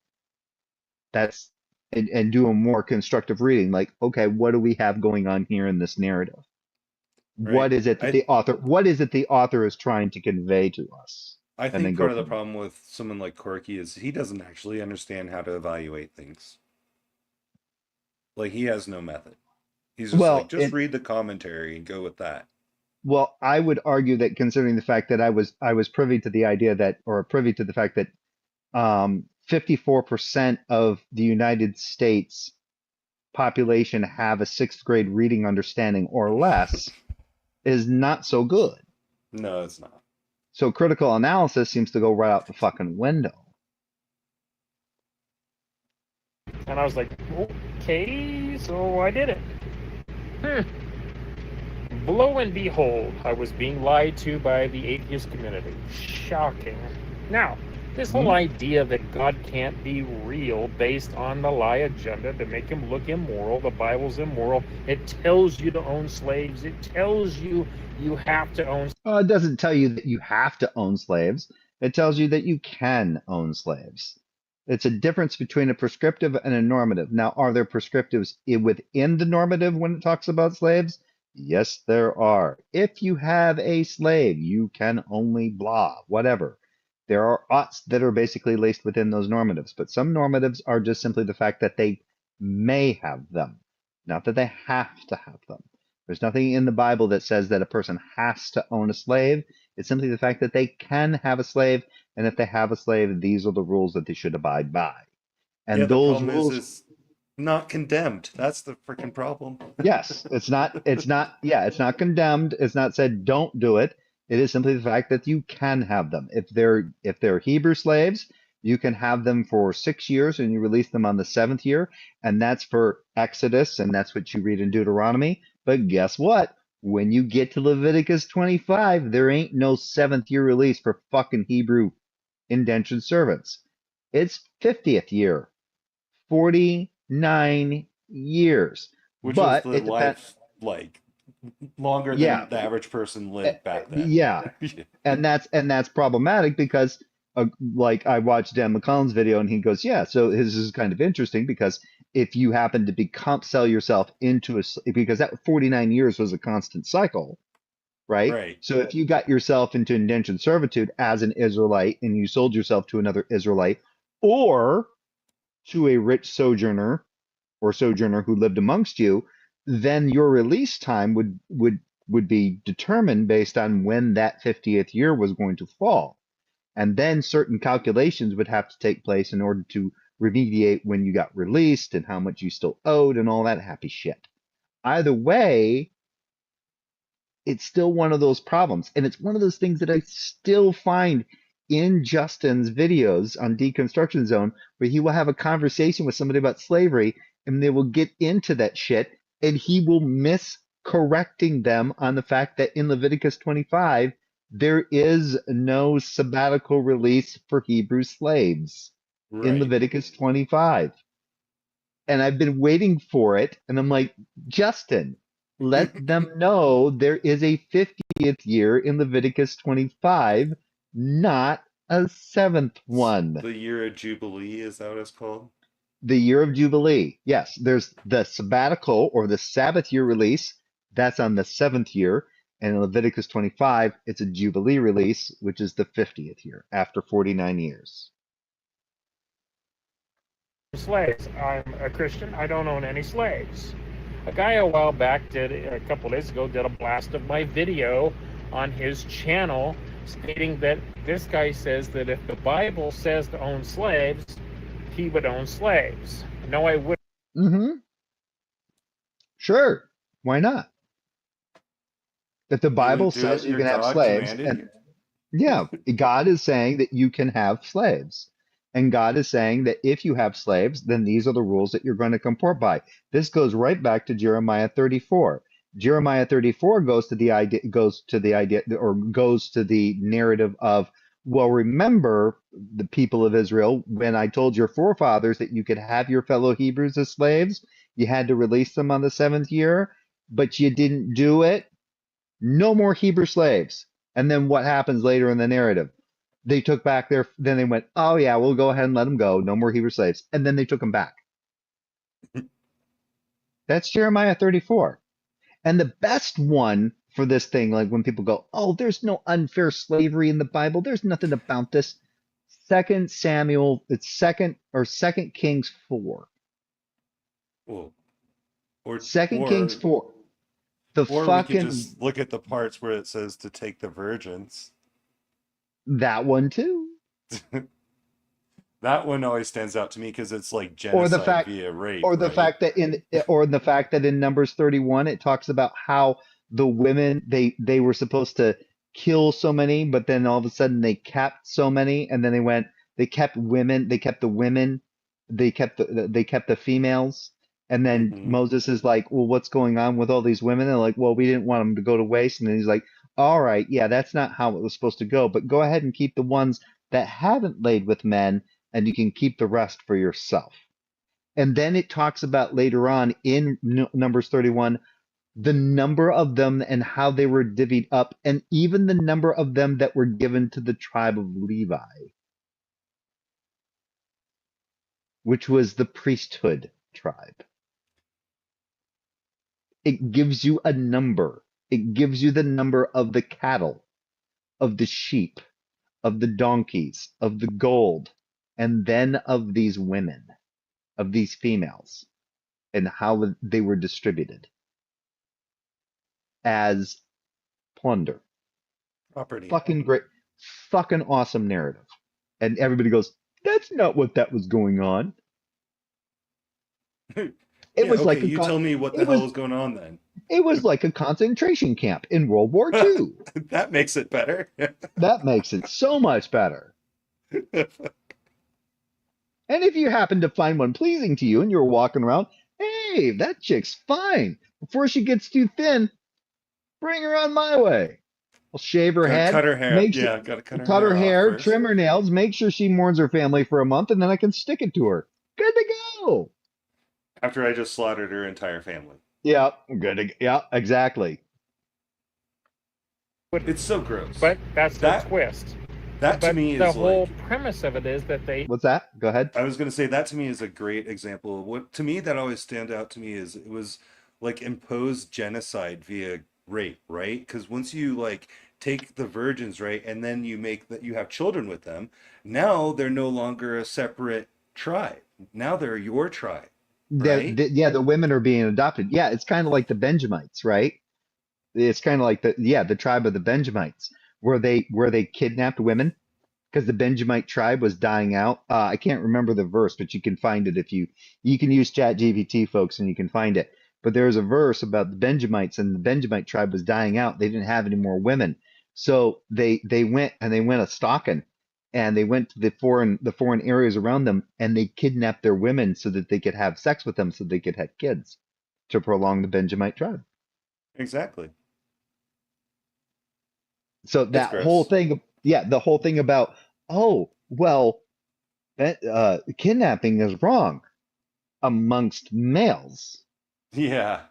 That's and do a more constructive reading. Like, okay, what do we have going on here in this narrative? Right. What is it that the author is trying to convey to us? I And then think go part of the from there. problem with someone like Corky is he doesn't actually understand how to evaluate things. Like he has no method. He's just like, Well, just read the commentary and go with that. well, I would argue that considering the fact that I was privy to the idea that, or privy to the fact that 54% of the United States population have a sixth grade reading understanding or less is not so good. No, it's not. So critical analysis seems to go right out the fucking window. And I was like, okay, so I did it. Lo and behold, I was being lied to by the atheist community. Shocking. Now, this whole idea that God can't be real based on the lie agenda to make him look immoral, the Bible's immoral, it tells you to own slaves, it tells you you have to own. It doesn't tell you that you have to own slaves. It tells you that you can own slaves. It's a difference between a prescriptive and a normative. Now, are there prescriptives within the normative when it talks about slaves? Yes, there are. If you have a slave, you can only blah, whatever. There are oughts that are basically laced within those normatives, but some normatives are just simply the fact that they may have them, not that they have to have them. There's nothing in the Bible that says that a person has to own a slave. It's simply the fact that they can have a slave, and if they have a slave, these are the rules that they should abide by. And Yeah, the those problem is rules, it's not condemned. That's the freaking problem. yes, it's not condemned. It's not said don't do it. It is simply the fact that you can have them. If they're Hebrew slaves, you can have them for 6 years and you release them on the seventh year, and that's for Exodus, and that's what you read in Deuteronomy. But guess what? When you get to Leviticus 25, there ain't no seventh year release for fucking Hebrew indentured servants. It's 50th year, 49 years. Which was But the it depends. life like longer Yeah, than the average person lived back then. yeah, and that's problematic because like I watched Dan McCollum's video and he goes, yeah, so this is kind of interesting because if you happen to sell yourself into because that 49 years was a constant cycle, right? Right. So if you got yourself into indentured servitude as an Israelite and you sold yourself to another Israelite or to a rich sojourner or sojourner who lived amongst you, then your release time would be determined based on when that 50th year was going to fall. And then certain calculations would have to take place in order to remediate when you got released and how much you still owed and all that happy shit. Either way, it's still one of those problems. And it's one of those things that I still find in Justin's videos on Deconstruction Zone, where he will have a conversation with somebody about slavery and they will get into that shit and he will miss correcting them on the fact that in Leviticus 25, there is no sabbatical release for Hebrew slaves in Right. Leviticus 25. And I've been waiting for it. And I'm like, Justin, let them know there is a 50th year in Leviticus 25, not a seventh one. The year of Jubilee, is that what it's called? The year of Jubilee. Yes, there's the sabbatical or the Sabbath year release. That's on the 7th year. And in Leviticus 25, it's a Jubilee release, which is the 50th year after 49 years. Slaves. I'm a Christian. I don't own any slaves. A guy a while back a couple days ago, did a blast of my video on his channel stating that this guy says that if the Bible says to own slaves, he would own slaves. No, I wouldn't. Mm-hmm. Sure. Why not? If the Bible do says it, you your can have God slaves, commanded and yeah, God is saying that you can have slaves. And God is saying that if you have slaves, then these are the rules that you're going to comport by. This goes right back to Jeremiah 34. Jeremiah 34 goes to the narrative of, well, remember the people of Israel, when I told your forefathers that you could have your fellow Hebrews as slaves, you had to release them on the 7th year, but you didn't do it. No more Hebrew slaves. And then what happens later in the narrative? They took back then they went, oh yeah, we'll go ahead and let them go. No more Hebrew slaves. And then they took them back. That's Jeremiah 34. And the best one for this thing, like when people go, oh, there's no unfair slavery in the Bible. There's nothing about this. Second Kings 4. Well, Second Kings 4. We could just look at the parts where it says to take the virgins. That one too. That one always stands out to me because it's like genocide via rape. Or the fact that in Numbers 31 it talks about how the women they were supposed to kill so many, but then all of a sudden they kept so many, and then they kept the women, they kept the females. And then Moses is like, well, what's going on with all these women? And they're like, well, we didn't want them to go to waste. And then he's like, all right, yeah, that's not how it was supposed to go. But go ahead and keep the ones that haven't laid with men, and you can keep the rest for yourself. And then it talks about later on in Numbers 31, the number of them and how they were divvied up, and even the number of them that were given to the tribe of Levi, which was the priesthood tribe. It gives you a number. It gives you the number of the cattle, of the sheep, of the donkeys, of the gold, and then of these women, of these females, and how they were distributed as plunder. Property. Fucking great, fucking awesome narrative. And everybody goes, that's not what that was going on. It was like you tell me what the hell was going on then. It was like a concentration camp in World War II. That makes it better. That makes it so much better. And if you happen to find one pleasing to you and you're walking around, hey, that chick's fine. Before she gets too thin, bring her on my way. I'll shave her head. Cut her hair. Gotta cut her hair, trim her nails, make sure she mourns her family for a month, and then I can stick it to her. Good to go. After I just slaughtered her entire family. Yeah, good. Yeah, exactly. It's so gross. But that's the twist. That to But me the is whole like, premise of it is that they What's that? Go ahead. I was going to say that to me is a great example. What to me that always stand out to me is it was like imposed genocide via rape, right? Because once you like take the virgins, right, and then you make that you have children with them, now they're no longer a separate tribe. Now they're your tribe, right? Yeah, the women are being adopted. Yeah, it's kind of like the Benjamites, right? It's kind of like the tribe of the Benjamites, where they kidnapped women because the Benjamite tribe was dying out. I can't remember the verse, but you can find it if you can use Chat GPT, folks, and you can find it. But there's a verse about the Benjamites, and the Benjamite tribe was dying out. They didn't have any more women, so they went a stalking, and they went to the foreign areas around them, and they kidnapped their women so that they could have sex with them, so they could have kids to prolong the Benjamite tribe. Exactly. So It's that whole gross. thing, yeah, the whole thing about, oh, well, kidnapping is wrong amongst males, Yeah.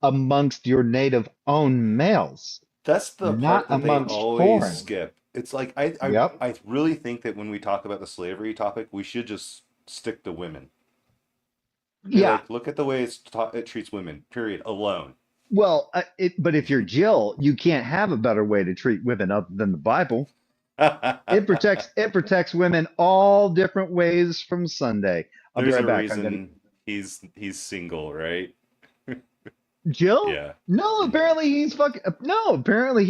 amongst your native own males, That's the not part that they amongst always foreign. skip. It's like I Yep. I really think that when we talk about the slavery topic, we should just stick to women. Be Yeah. like, look at the way it treats women, period, alone. Well, but if you're Jill, you can't have a better way to treat women other than the Bible. It protects women all different ways from Sunday. I'll be There's right a back. I gotta. reason he's single, right? Jill? Yeah. No, Yeah. apparently he's fucking. No, apparently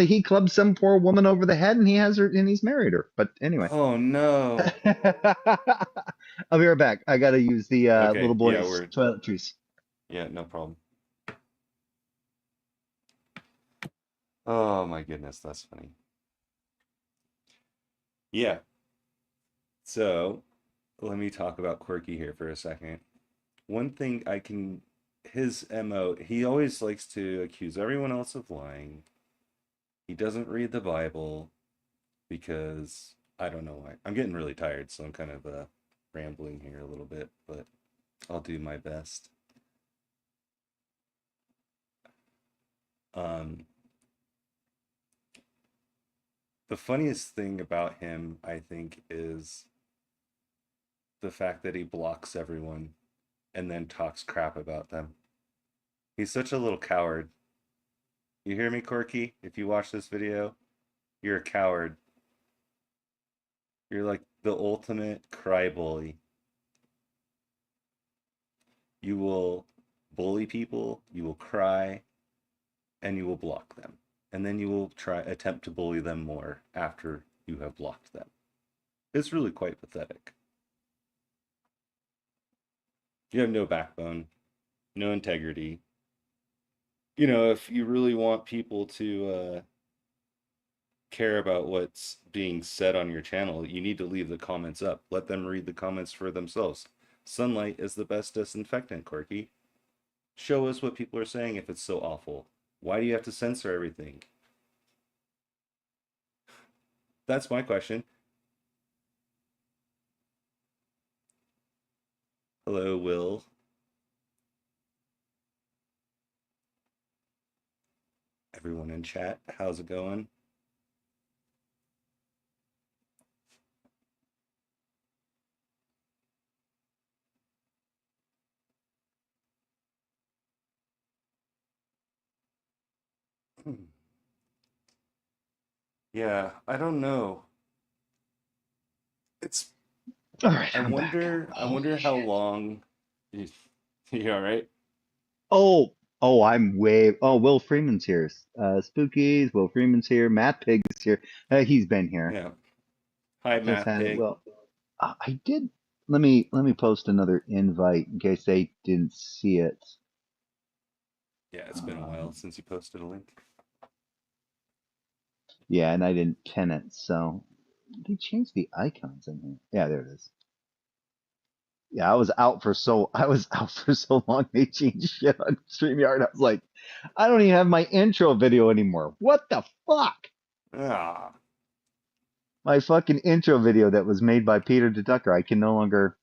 he clubbed some poor woman over the head and he has her and he's married her. But anyway. Oh no. I'll be right back. I gotta use the little Okay. Yeah, boy's we're toiletries. yeah, no problem. Oh my goodness, that's funny. Yeah. So let me talk about Quirky here for a second. One thing I can his MO, he always likes to accuse everyone else of lying. He doesn't read the Bible because I don't know why. I'm getting really tired, so I'm kind of rambling here a little bit, but I'll do my best. Um, the funniest thing about him, I think, is the fact that he blocks everyone and then talks crap about them. He's such a little coward. You hear me, Corky? If you watch this video, you're a coward. You're like the ultimate crybaby. You will bully people, you will cry, and you will block them. And then you will attempt to bully them more after you have blocked them. It's really quite pathetic. You have no backbone, no integrity. You know, if you really want people to care about what's being said on your channel, you need to leave the comments up. Let them read the comments for themselves. Sunlight is the best disinfectant, Corky. Show us what people are saying if it's so awful. Why do you have to censor everything? That's my question. Hello, Will. Everyone in chat, how's it going? Yeah, I don't know. It's All right, I I'm back. wonder I Holy wonder how shit. long you all right? Oh, I'm way. Oh, Will Freeman's here. Spookies. Will Freeman's here. Matt Pig's here. He's been here. Yeah. Hi, Just Math had it. Pig. Well, I did. Let me post another invite in case they didn't see it. Yeah, it's been a while Um, since you posted a link. yeah, and I didn't pin it, so they changed the icons in here. Yeah, there it is. Yeah, I was out for so long. They changed shit on StreamYard. I was like, I don't even have my intro video anymore. What the fuck? Ah. My fucking intro video that was made by Peter Deducker. I can no longer.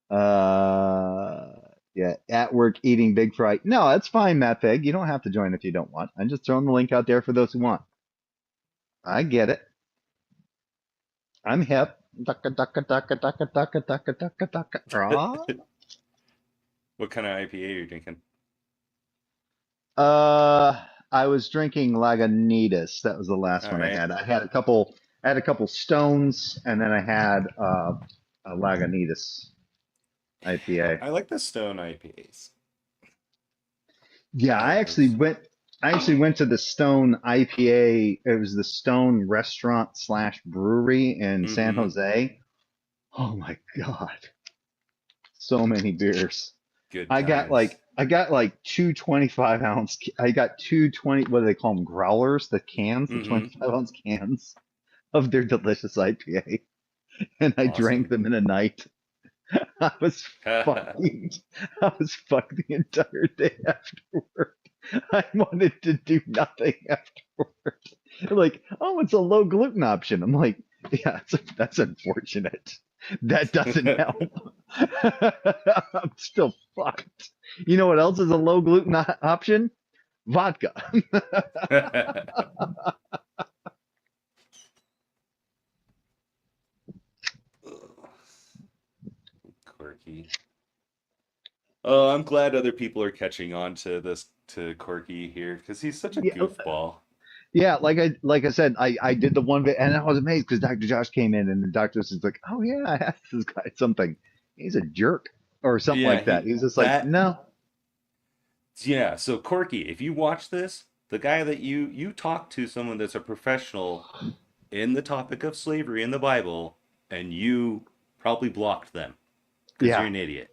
Uh, yeah, at work eating Big Fry. No, that's fine, Matt Peg. You don't have to join if you don't want. I'm just throwing the link out there for those who want. I get it. I'm hip. Ducka, ducka, ducka, ducka, ducka, ducka, ducka, ducka. Ah. What kind of IPA are you drinking? I was drinking Lagunitas. That was the last All one I right. had. I had a couple Stones, and then I had a Lagunitas IPA. I like the Stone IPAs. Yeah, I like those. I actually went to the Stone IPA. It was the Stone restaurant slash brewery in San Mm-hmm. Jose. Oh my God, so many beers. Good times. I got like two 25-ounce. I got two 20. What do they call them? Growlers, the cans, the Mm-hmm. 25-ounce cans of their delicious IPA, and I drank Awesome. them in a night. I was fucking, I was fucked the entire day afterward. I wanted to do nothing afterward. Like, oh, it's a low gluten option. I'm like, yeah, that's unfortunate. That doesn't help. I'm still fucked. You know what else is a low gluten option? Vodka. Quirky. Oh, I'm glad other people are catching on to this to Corky here because he's such a Yeah, goofball. yeah. Like I said, I did the one bit, and I was amazed because Dr. Josh came in, and the doctor was like, "Oh yeah, I asked this guy something. He's a jerk or something Yeah, like that." he He's just like, that "No, yeah, so Corky, if you watch this, the guy that you talk to someone that's a professional in the topic of slavery in the Bible, and you probably blocked them because you're yeah, an idiot.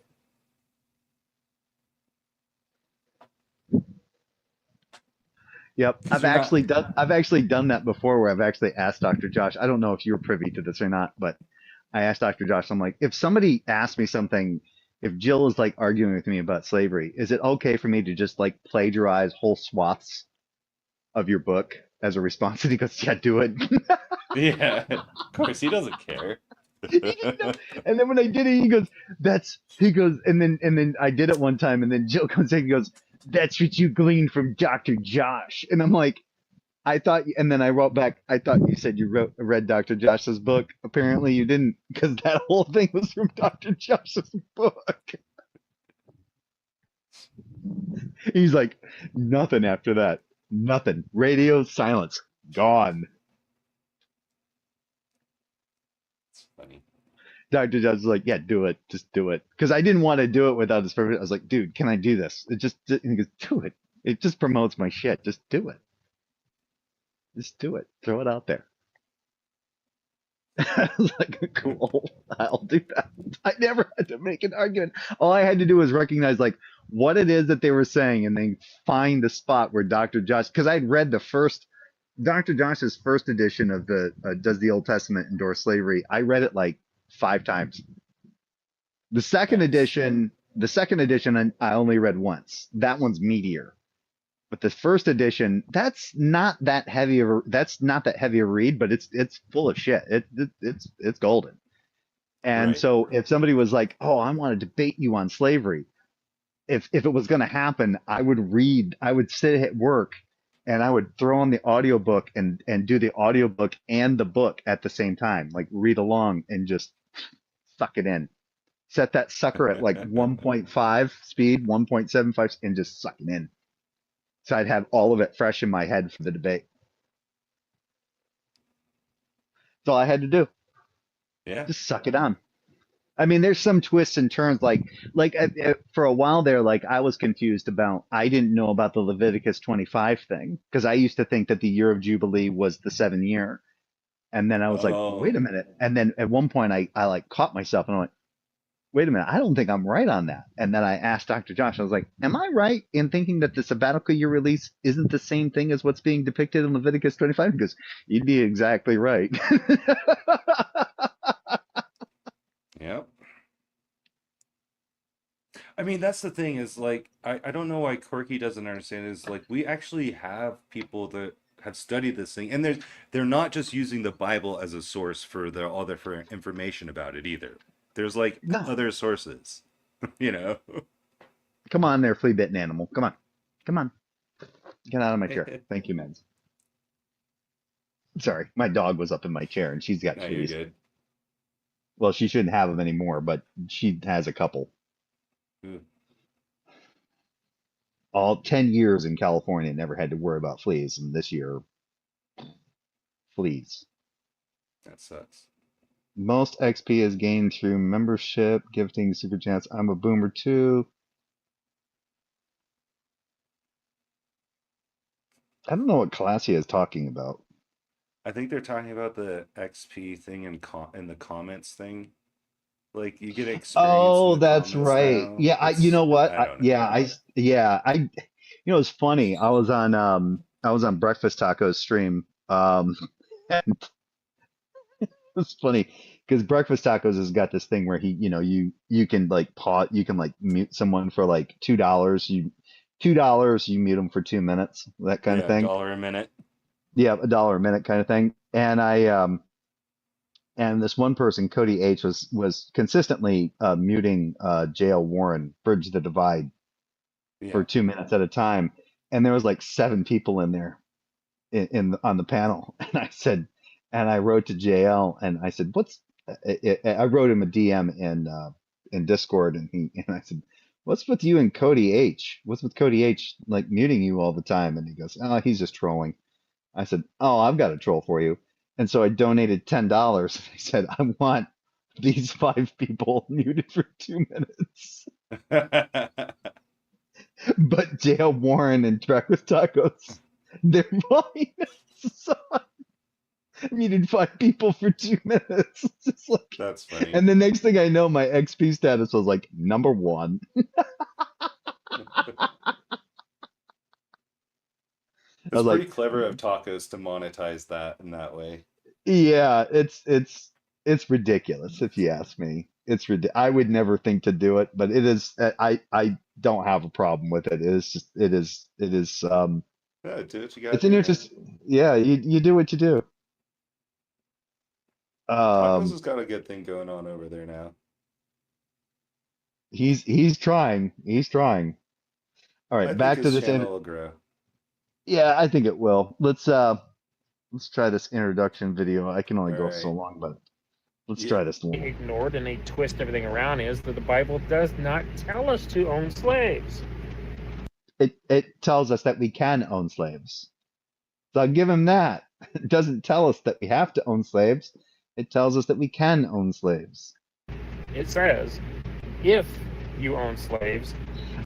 yep." Because you're not. I've actually done that before, where I've actually asked Dr. Josh. I don't know if you're privy to this or not, but I asked Dr. Josh. I'm like, if somebody asks me something, if Jill is like arguing with me about slavery, is it okay for me to just like plagiarize whole swaths of your book as a response? And he goes, "Yeah, do it." Yeah, of course he doesn't care. He didn't know. And then when I did it, he goes, and then I did it one time, and then Jill comes in and goes, "That's what you gleaned from Dr. Josh." And I'm like, I thought, and then I wrote back, I thought you said you read Dr. Josh's book. Apparently you didn't, because that whole thing was from Dr. Josh's book. He's like, nothing after that. Nothing. Radio silence. Gone. It's funny. Dr. Josh was like, yeah, do it. Just do it. Because I didn't want to do it without his permission. I was like, dude, can I do this? And he goes, do it. It just promotes my shit. Just do it. Just do it. Throw it out there. I was like, cool, I'll do that. I never had to make an argument. All I had to do was recognize like what it is that they were saying and then find the spot where Dr. Josh, because I'd read the first, Dr. Josh's first edition of the Does the Old Testament Endorse Slavery? I read it like 5 times. Nice. The second edition, I only read once. That one's meatier. But the first edition, that's not that heavy a read, but it's full of shit. It's golden. And Right. so if somebody was like, "Oh, I want to debate you on slavery," if it was going to happen, I would sit at work and I would throw on the audiobook and do the audiobook and the book at the same time, like read along and just suck it in. Set that sucker at like 1.5 speed, 1.75, and just suck it in. So I'd have all of it fresh in my head for the debate. That's all I had to do. Yeah. Just suck it on. I mean, there's some twists and turns. For a while there, like I was confused about. I didn't know about the Leviticus 25 thing because I used to think that the year of Jubilee was the 7 year, and then I was like, wait Oh. a minute. And then at one point, I like caught myself and I went, wait a minute, I don't think I'm right on that. And then I asked Dr. Josh, I was like, am I right in thinking that the sabbatical year release isn't the same thing as what's being depicted in Leviticus 25? He goes, you'd be exactly right. Yep. I mean, that's the thing is like I don't know why Corky doesn't understand is like we actually have people that have studied this thing and they're not just using the Bible as a source for their all their for information about it either. There's like No, other sources, you know. come on there, flea bitten animal. Come on. Come on. Get out of my chair. Thank you, Meds. Sorry, my dog was up in my chair and she's got No, you're fleas. good. Well, she shouldn't have them anymore, but she has a couple. Ooh, All 10 years in California, never had to worry about fleas, and this year, fleas. that sucks. Most XP is gained through membership, gifting, super chance. I'm a boomer too. I don't know what Classy is talking about. I think they're talking about the XP thing in the comments thing. Like you get experience in Oh, the that's comments right. now. Yeah, you It's know what? I don't know. It's funny. I was on Breakfast Tacos stream. And it's funny because Breakfast Tacos has got this thing where you can like pause, you can like mute someone for like $2, you mute them for 2 minutes, that kind of Yeah, thing. dollar a minute. Yeah, $1 a minute kind of thing. And this one person, Cody H, was consistently muting JL Warren, Bridge the Divide, for Yeah. 2 minutes at a time, and there was like 7 people in there on the panel, and I wrote to JL and I said, I wrote him a DM in Discord, and I said, what's with you and Cody H? What's with Cody H like muting you all the time? And he goes, oh, he's just trolling. I said, oh, I've got a troll for you. And so I donated $10. I said, I want these 5 people muted for 2 minutes. But JL Warren and Breakfast Tacos, they're fine. So I muted 5 people for 2 minutes. Just like, That's funny. and the next thing I know, my XP status was like #1. I It's was pretty like, clever of tacos to monetize that in that way. yeah, it's ridiculous if you ask me. I would never think to do it, but it is. I don't have a problem with it. It is just it is Yeah, do what you gotta it's an do, man. interest. Yeah, you do what you do. Tacos Um, has got a good thing going on over there now. he's trying. He's trying. All I right, think back to his this. channel will grow. Yeah, I think it will. Let's try this introduction video. I can only All go so right. long, but let's Yeah. try this one. Ignored and they twist everything around is that the Bible does not tell us to own slaves. It tells us that we can own slaves. So I'll give him that. It doesn't tell us that we have to own slaves. It tells us that we can own slaves. It says, if you own slaves,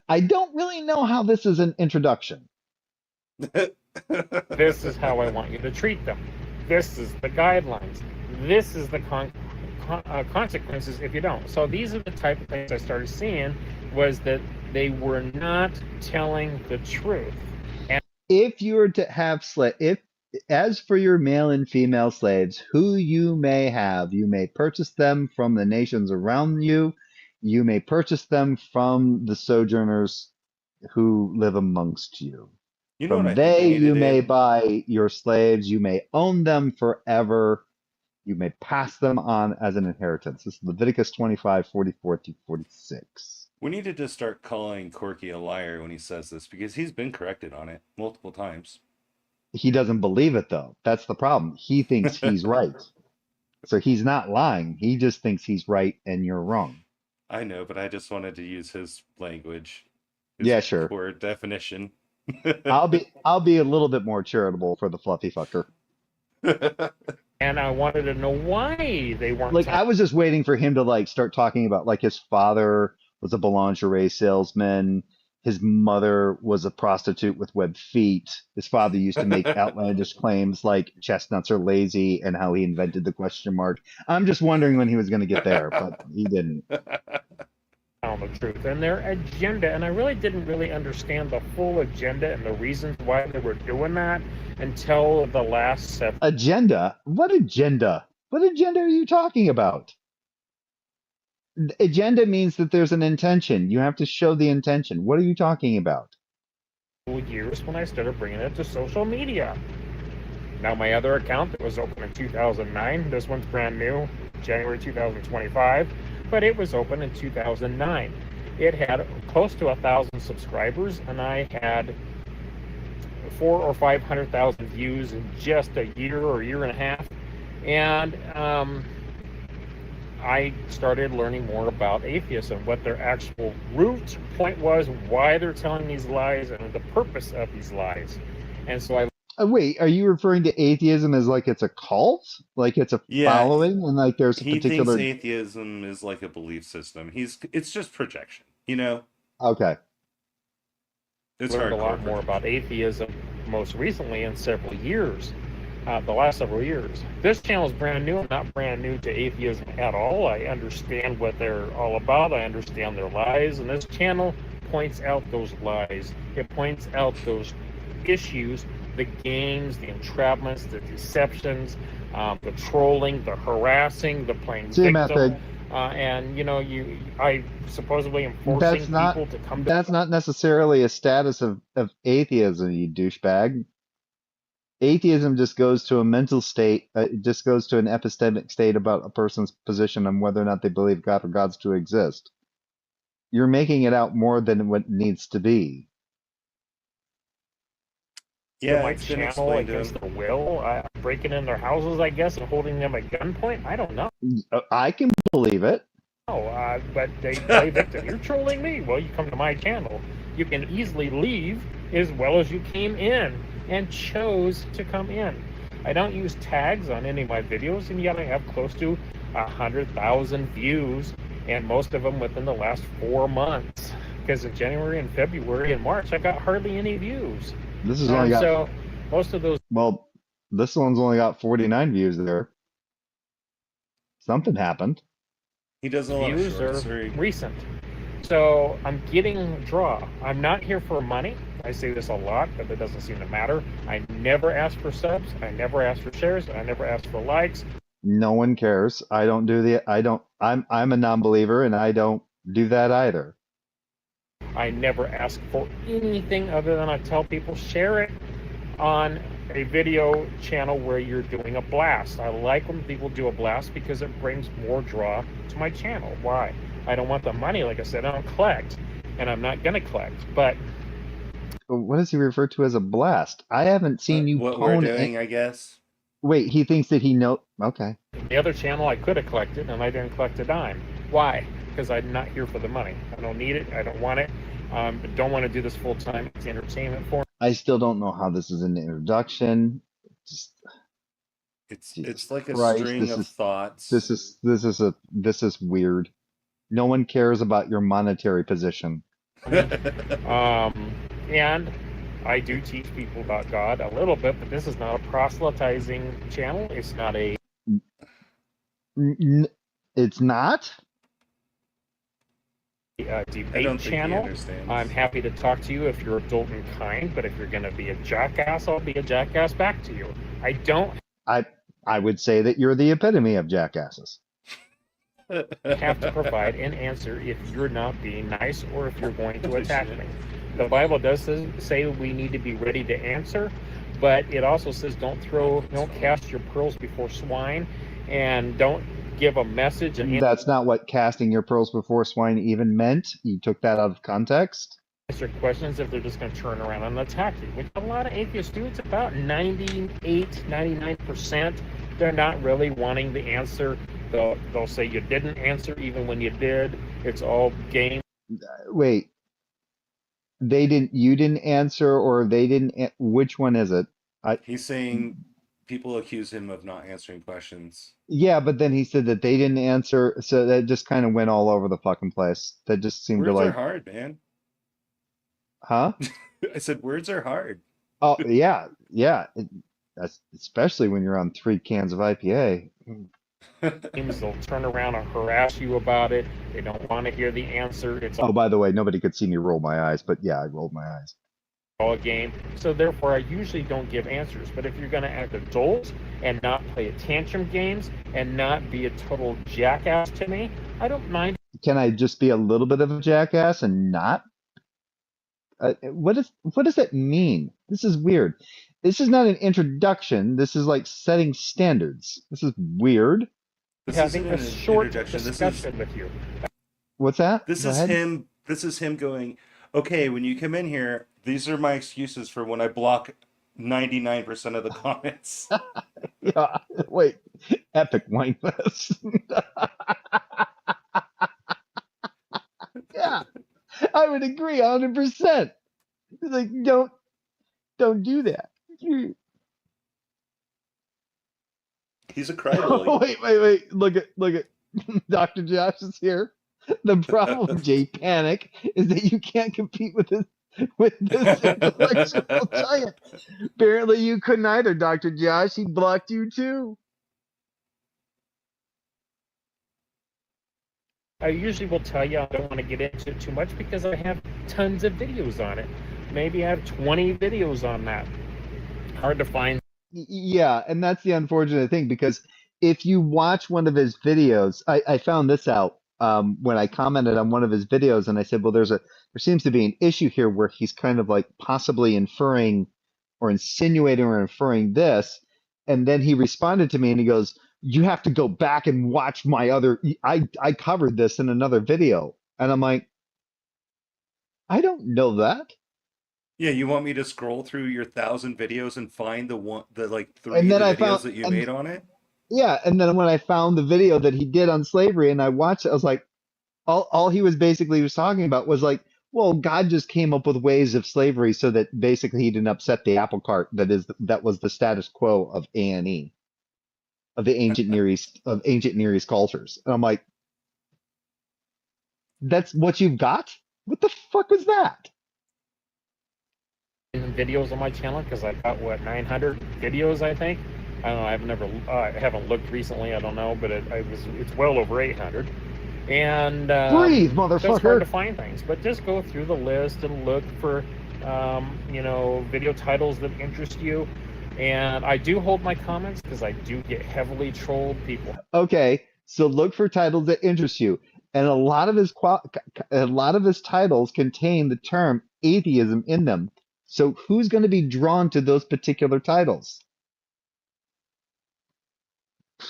I don't really know how this is an introduction. this is how I want you to treat them. This is the guidelines. This is the consequences if you don't. So these are the type of things I started seeing, was that they were not telling the truth. If you were to have as for your male and female slaves, who you may purchase them from the nations around you. You may purchase them from the sojourners who live amongst you. You know what From I think we they need to you may do? buy your slaves. You may own them forever. You may pass them on as an inheritance. This is Leviticus 25:44-46. We need to just start calling Corky a liar when he says this because he's been corrected on it multiple times. He doesn't believe it though. That's the problem. He thinks he's right. So he's not lying. He just thinks he's right and you're wrong. I know, but I just wanted to use his language. Yeah, sure. Poor definition. I'll be a little bit more charitable for the fluffy fucker. And I wanted to know why they weren't Like I was just waiting for him to like start talking about like his father was a boulangerie salesman. His mother was a prostitute with webbed feet. His father used to make outlandish claims like chestnuts are lazy and how he invented the question mark. I'm just wondering when he was going to get there, but he didn't. tell the truth and their agenda. And I really didn't understand the full agenda and the reasons why they were doing that until the last 7. Agenda? What agenda? What agenda are you talking about? Agenda means that there's an intention. You have to show the intention. What are you talking about? Years when I started bringing it to social media. Now my other account that was open in 2009, this one's brand new, January 2025, but it was open in 2009. It had close to 1,000 subscribers, and I had 400,000 or 500,000 views in just a year or year and a half. And I started learning more about atheism, what their actual root point was, why they're telling these lies, and the purpose of these lies. And so I Wait, are you referring to atheism as like it's a cult? Like it's a Yeah, following and like there's a he thinks particular. atheism is like a belief system. It's just projection, you know? Okay. It's learned a hardcore lot more about projection. atheism most recently in several years, the last several years. This channel is brand new. I'm not brand new to atheism at all. I understand what they're all about. I understand their lies. And this channel points out those lies. It points out those issues, the games, the entrapments, the deceptions, the trolling, the harassing, the playing See, victim. method. And I supposedly am That's forcing not people to come to that's not necessarily a status of atheism, you douchebag. Atheism just goes to a mental state. It just goes to an epistemic state about a person's position on whether or not they believe God or gods to exist. You're making it out more than what needs to be. Yeah, my it's been channel explained to against him. their will, breaking in their houses, I guess, and holding them at gunpoint. I don't know. I can believe it. But they play victim. You're trolling me. Well, you come to my channel. You can easily leave as well as you came in and chose to come in. I don't use tags on any of my videos, and yet I have close to 100,000 views, and most of them within the last 4 months. Because in January and February and March, I got hardly any views. This has only got, So most of those well, this one's only got 49 views there. Something happened. He does a lot of views are shorts. Or recent. So I'm getting draw. I'm not here for money. I say this a lot, but it doesn't seem to matter. I never ask for subs. I never ask for shares. I never ask for likes. No one cares. I don't do the, I don't, I'm a non-believer and I don't do that either. I never ask for anything other than I tell people share it on a video channel where you're doing a blast. I like when people do a blast because it brings more draw to my channel. Why? I don't want the money, like I said, I don't collect, and I'm not gonna collect. But What does he refer to as a blast? I haven't seen you what we're pwn doing, I guess. Wait, he thinks that he know. Okay. the other channel I could have collected, and I didn't collect a dime. Why? Because I'm not here for the money. I don't need it. I don't want it. Don't want to do this full time. It's entertainment for me. I still don't know how this is an introduction. Just It's Jesus like a Christ, string of thoughts. this is weird. No one cares about your monetary position. And I do teach people about God a little bit, but this is not a proselytizing channel. It's not a It's not. I don't debate think he channel. understands. I'm happy to talk to you if you're adult and kind, but if you're going to be a jackass, I'll be a jackass back to you. I don't I would say that you're the epitome of jackasses. have to provide an answer if you're not being nice or if you're going to attack me. The Bible does say we need to be ready to answer, but it also says don't cast your pearls before swine, and don't give a message and That's not what casting your pearls before swine even meant. You took that out of context. answer questions if they're just going to turn around and attack you, which a lot of atheists do. It's about 99%. They're not really wanting the answer. They'll say you didn't answer even when you did. It's all game. Wait, you didn't answer, or they didn't. Which one is it? He's saying people accuse him of not answering questions. Yeah, but then he said that they didn't answer, so that just kind of went all over the fucking place. That just seemed to Words are like, hard, man. huh? I said words are hard. Oh yeah, yeah. That's especially when you're on 3 cans of IPA. They'll turn around and harass you about it. They don't want to hear the answer. It's Oh, by the way, nobody could see me roll my eyes, but yeah, I rolled my eyes. all a game. So therefore, I usually don't give answers. But if you're going to act adult and not play tantrum games and not be a total jackass to me, I don't mind. Can I just be a little bit of a jackass and not? What does that mean? This is weird. This is not an introduction. This is like setting standards. This is weird. This Having isn't a an short introduction. discussion with you. What's that? This Go is ahead. him. This is him going, okay, when you come in here, these are my excuses for when I block 99% of the comments. Yeah. Wait. epic wine fest. Yeah, I would agree 100%. Like, don't do that. He's a Oh, crybaby. wait. Look at Dr. Josh is here. The problem, Jay Panic, is that you can't compete with this intellectual giant. Apparently you couldn't either, Dr. Josh. He blocked you too. I usually will tell you I don't want to get into it too much because I have tons of videos on it. Maybe I have 20 videos on that. Hard to find. Yeah, and that's the unfortunate thing because if you watch one of his videos, I found this out when I commented on one of his videos, and I said, well, there seems to be an issue here where he's kind of like possibly inferring or insinuating or inferring this, and then he responded to me and he goes, you have to go back and watch my other. I covered this in another video, and I'm like, I don't know that. Yeah, you want me to scroll through your 1,000 videos and find the like three And of then the I videos found, that you and made on it? yeah, and then when I found the video that he did on slavery and I watched it, I was like, all he was basically was talking about was like, well, God just came up with ways of slavery so that basically he didn't upset the apple cart that was the status quo of A&E, of the ancient Near East cultures. And I'm like, that's what you've got? What the fuck was that? Videos on my channel because I've got 900 videos, I think. I don't know. I've never, I haven't looked recently. I don't know, but it's well over 800. And Breathe, so it's hard motherfucker. to find things. But just go through the list and look for, video titles that interest you. And I do hold my comments because I do get heavily trolled. People. Okay, so look for titles that interest you. And a lot of his titles contain the term atheism in them. So who's going to be drawn to those particular titles?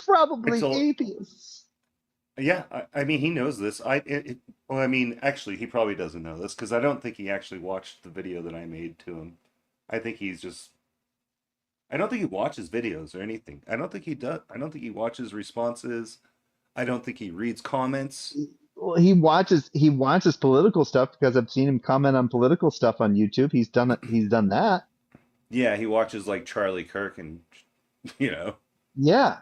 Probably Pixel. atheists. Yeah, I mean he knows this. Well, I mean, actually, he probably doesn't know this because I don't think he actually watched the video that I made to him. I think he's just. I don't think he watches videos or anything. I don't think he does. I don't think he watches responses. I don't think he reads comments. Well, he watches political stuff because I've seen him comment on political stuff on YouTube. He's done it. He's done that. Yeah, he watches like Charlie Kirk and you know. Yeah.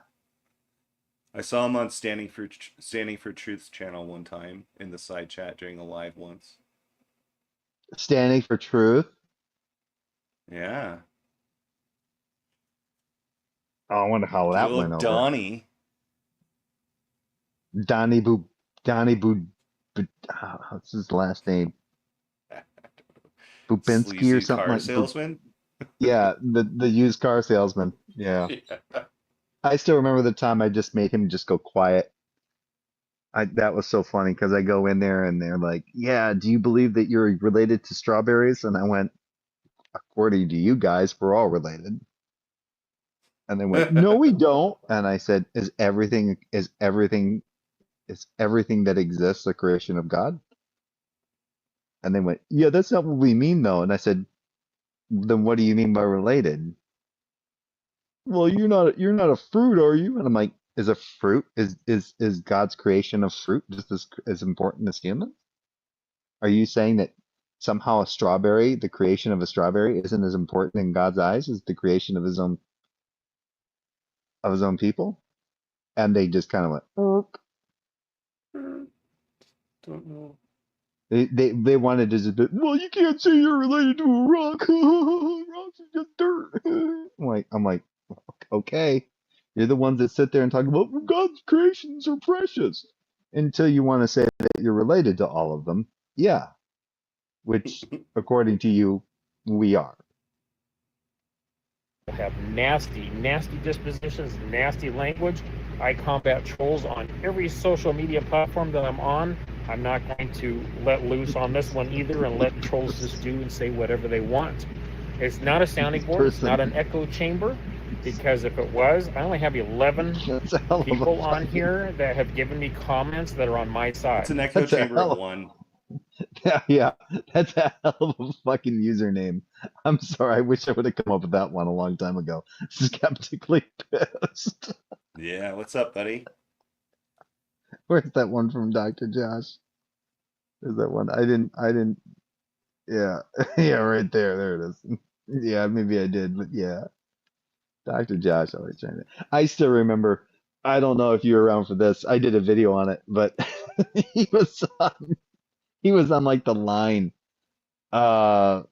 I saw him on Standing for Truth's channel one time in the side chat during a live once. Standing for truth. Yeah. Oh, I wonder how that Little went over. Donnie. Donnie Boo, what's his last name? Bubinski or Sleazy something car like. salesman. Yeah, the used car salesman. Yeah. Yeah. I still remember the time I just made him just go quiet. That was so funny because I go in there and they're like, "Yeah, do you believe that you're related to strawberries?" And I went, "According to you guys, we're all related." And they went, "No, we don't." And I said, is everything that exists a creation of God?" And they went, "Yeah, that's not what we mean though." And I said, "Then what do you mean by related?" Well, you're not a fruit, are you? And I'm like, is a fruit is God's creation of fruit just as important as humans? Are you saying that somehow the creation of a strawberry, isn't as important in God's eyes as the creation of his own people? And they just kind of went, "Erk." Don't know. They wanted to just be, well, you can't say you're related to a rock. Rocks are just dirt. I'm like, okay, you're the ones that sit there and talk about, "Well, God's creations are precious," until you want to say that you're related to all of them. Yeah, which according to you, we are. Have nasty dispositions, nasty language. I combat trolls on every social media platform that I'm on. I'm not going to let loose on this one either and let trolls just do and say whatever they want. It's not a sounding board. It's not an echo chamber. Because if it was, I only have 11 That's a hell of a people on fucking- here that have given me comments that are on my side. It's an echo That's a chamber hell of of- one. Yeah, that's a hell of a fucking username. I'm sorry. I wish I would have come up with that one a long time ago. Skeptically pissed. Yeah, what's up, buddy? Where's that one from Dr. Josh? There's that one. I didn't, yeah. Yeah, right there. There it is. Yeah, maybe I did, but yeah. Dr. Josh always trying to. I still remember, I don't know if you were around for this. I did a video on it, but he was he was on like the line. Uh,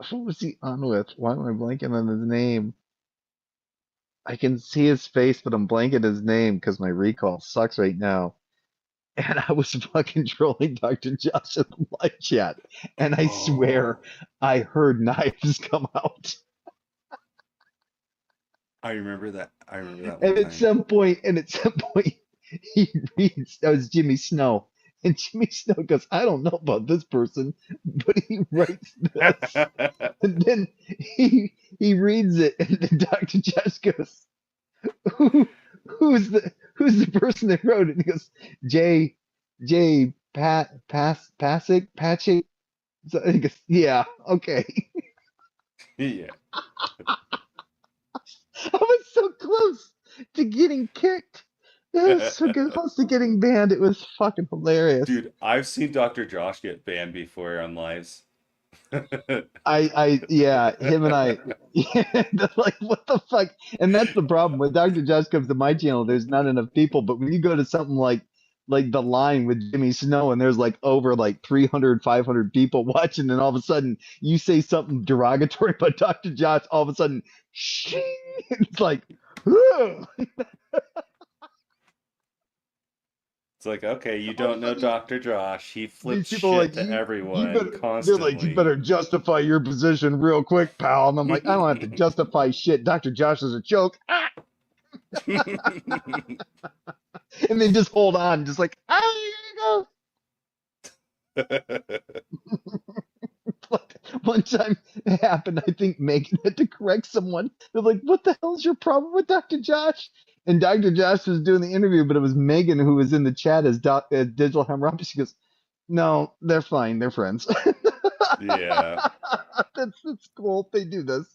who was he on with? Why am I blanking on his name? I can see his face, but I'm blanking his name because my recall sucks right now. And I was fucking trolling Dr. Josh in the live chat, and I swear Oh, I heard knives come out. I remember that. I remember that one And at time. some point, he reads, that was Jimmy Snow. And Jimmy Snow goes, I don't know about this person, but he writes this. And then he reads it, and then Dr. Josh goes, Who who's the person that wrote it? And he goes, J J Pasick Patrick. So he goes, yeah, okay. Yeah. I was so close to getting kicked. It was so close to getting banned. It was fucking hilarious. Dude, I've seen Dr. Josh get banned before on lives. Yeah, him and I, yeah, like, what the fuck? And that's the problem. When Dr. Josh comes to my channel, there's not enough people. But when you go to something like The Line with Jimmy Snow, and there's like over like 300, 500 people watching, and all of a sudden you say something derogatory about Dr. Josh, all of a sudden, shing, it's like, ugh. It's like, okay, you All of don't a know sudden Dr. Josh. He these flips people are shit like, to you everyone better, they're like, you better constantly. justify your position real quick, pal. And I'm like, I don't have to justify shit. Dr. Josh is a joke. And then just hold on, just like, ah, here you go. Like, one time it happened, I think Megan had to correct someone. They're like, what the hell's your problem with Dr. Josh? And Dr. Josh was doing the interview, but it was Megan who was in the chat as Digital Hammurabi. She goes, no, they're fine. They're friends. Yeah, That's cool. They do this.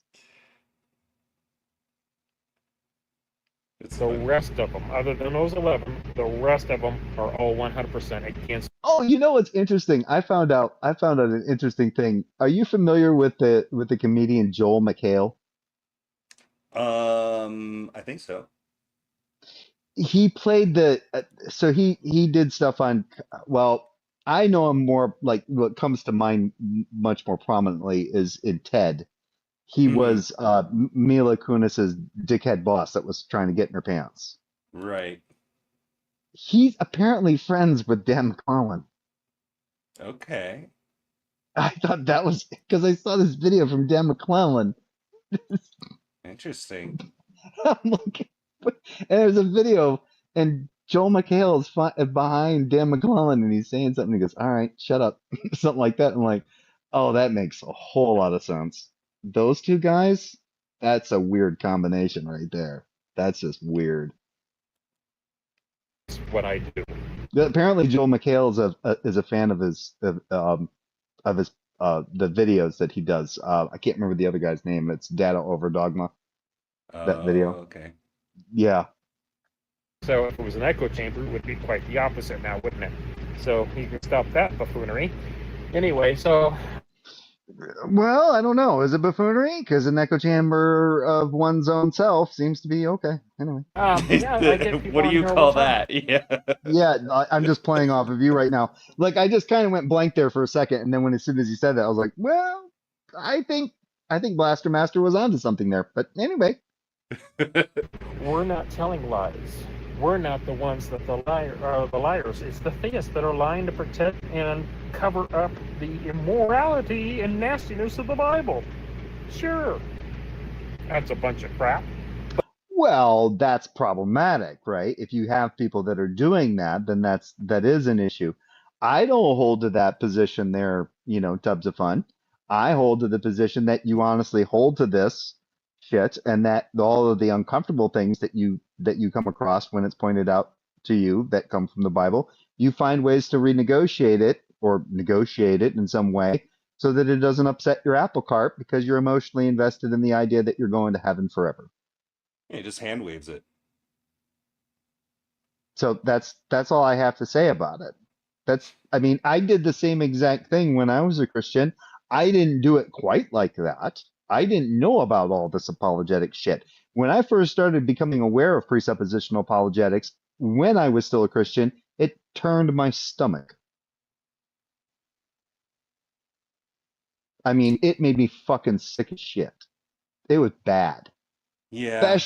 it's The funny. rest of them, other than those 11, the rest of them are all 100% against. Oh, you know what's interesting? I found out an interesting thing. Are you familiar with the comedian Joel McHale? I think so. He played the so he did stuff on, well, I know him more, like what comes to mind much more prominently is in Ted. He Hmm. was Mila Kunis's dickhead boss that was trying to get in her pants. Right. He's apparently friends with Dan McClellan. Okay. I thought that was because I saw this video from Dan McClellan. Interesting. I'm like, and there's a video, and Joel McHale is behind Dan McClellan, and he's saying something. He goes, "All right, shut up," something like that. I'm like, "Oh, that makes a whole lot of sense." Those two guys, that's a weird combination right there. That's just weird. what I do. Apparently, Joel McHale is a fan of his the videos that he does. I can't remember the other guy's name. It's Data Over Dogma. That video. Okay. Yeah. So if it was an echo chamber, it would be quite the opposite now, wouldn't it? So you can stop that buffoonery. Anyway, so Well, I don't know. Is it buffoonery? Because an echo chamber of one's own self seems to be okay. Anyway. yeah, I get people What do on you here all call the time. that? Yeah. Yeah, I'm just playing off of you right now. Like, I just kind of went blank there for a second, and then as soon as you said that, I was like, well, I think Blaster Master was onto something there. But anyway, We're not telling lies. We're not the ones that the liars. It's the theists that are lying to protect and cover up the immorality and nastiness of the Bible. Sure, that's a bunch of crap. well, that's problematic, right? If you have people that are doing that, then that is an issue. I don't hold to that position there, Tubs of Fun. I hold to the position that you honestly hold to this shit, and that all of the uncomfortable things that you come across when it's pointed out to you that come from the Bible, you find ways to renegotiate it or negotiate it in some way so that it doesn't upset your apple cart because you're emotionally invested in the idea that you're going to heaven forever. He just hand waves it. So that's all I have to say about it. I mean, I did the same exact thing when I was a Christian. I didn't do it quite like that. I didn't know about all this apologetic shit. When I first started becoming aware of presuppositional apologetics, when I was still a Christian, it turned my stomach. I mean, it made me fucking sick as shit. It was bad. Yeah.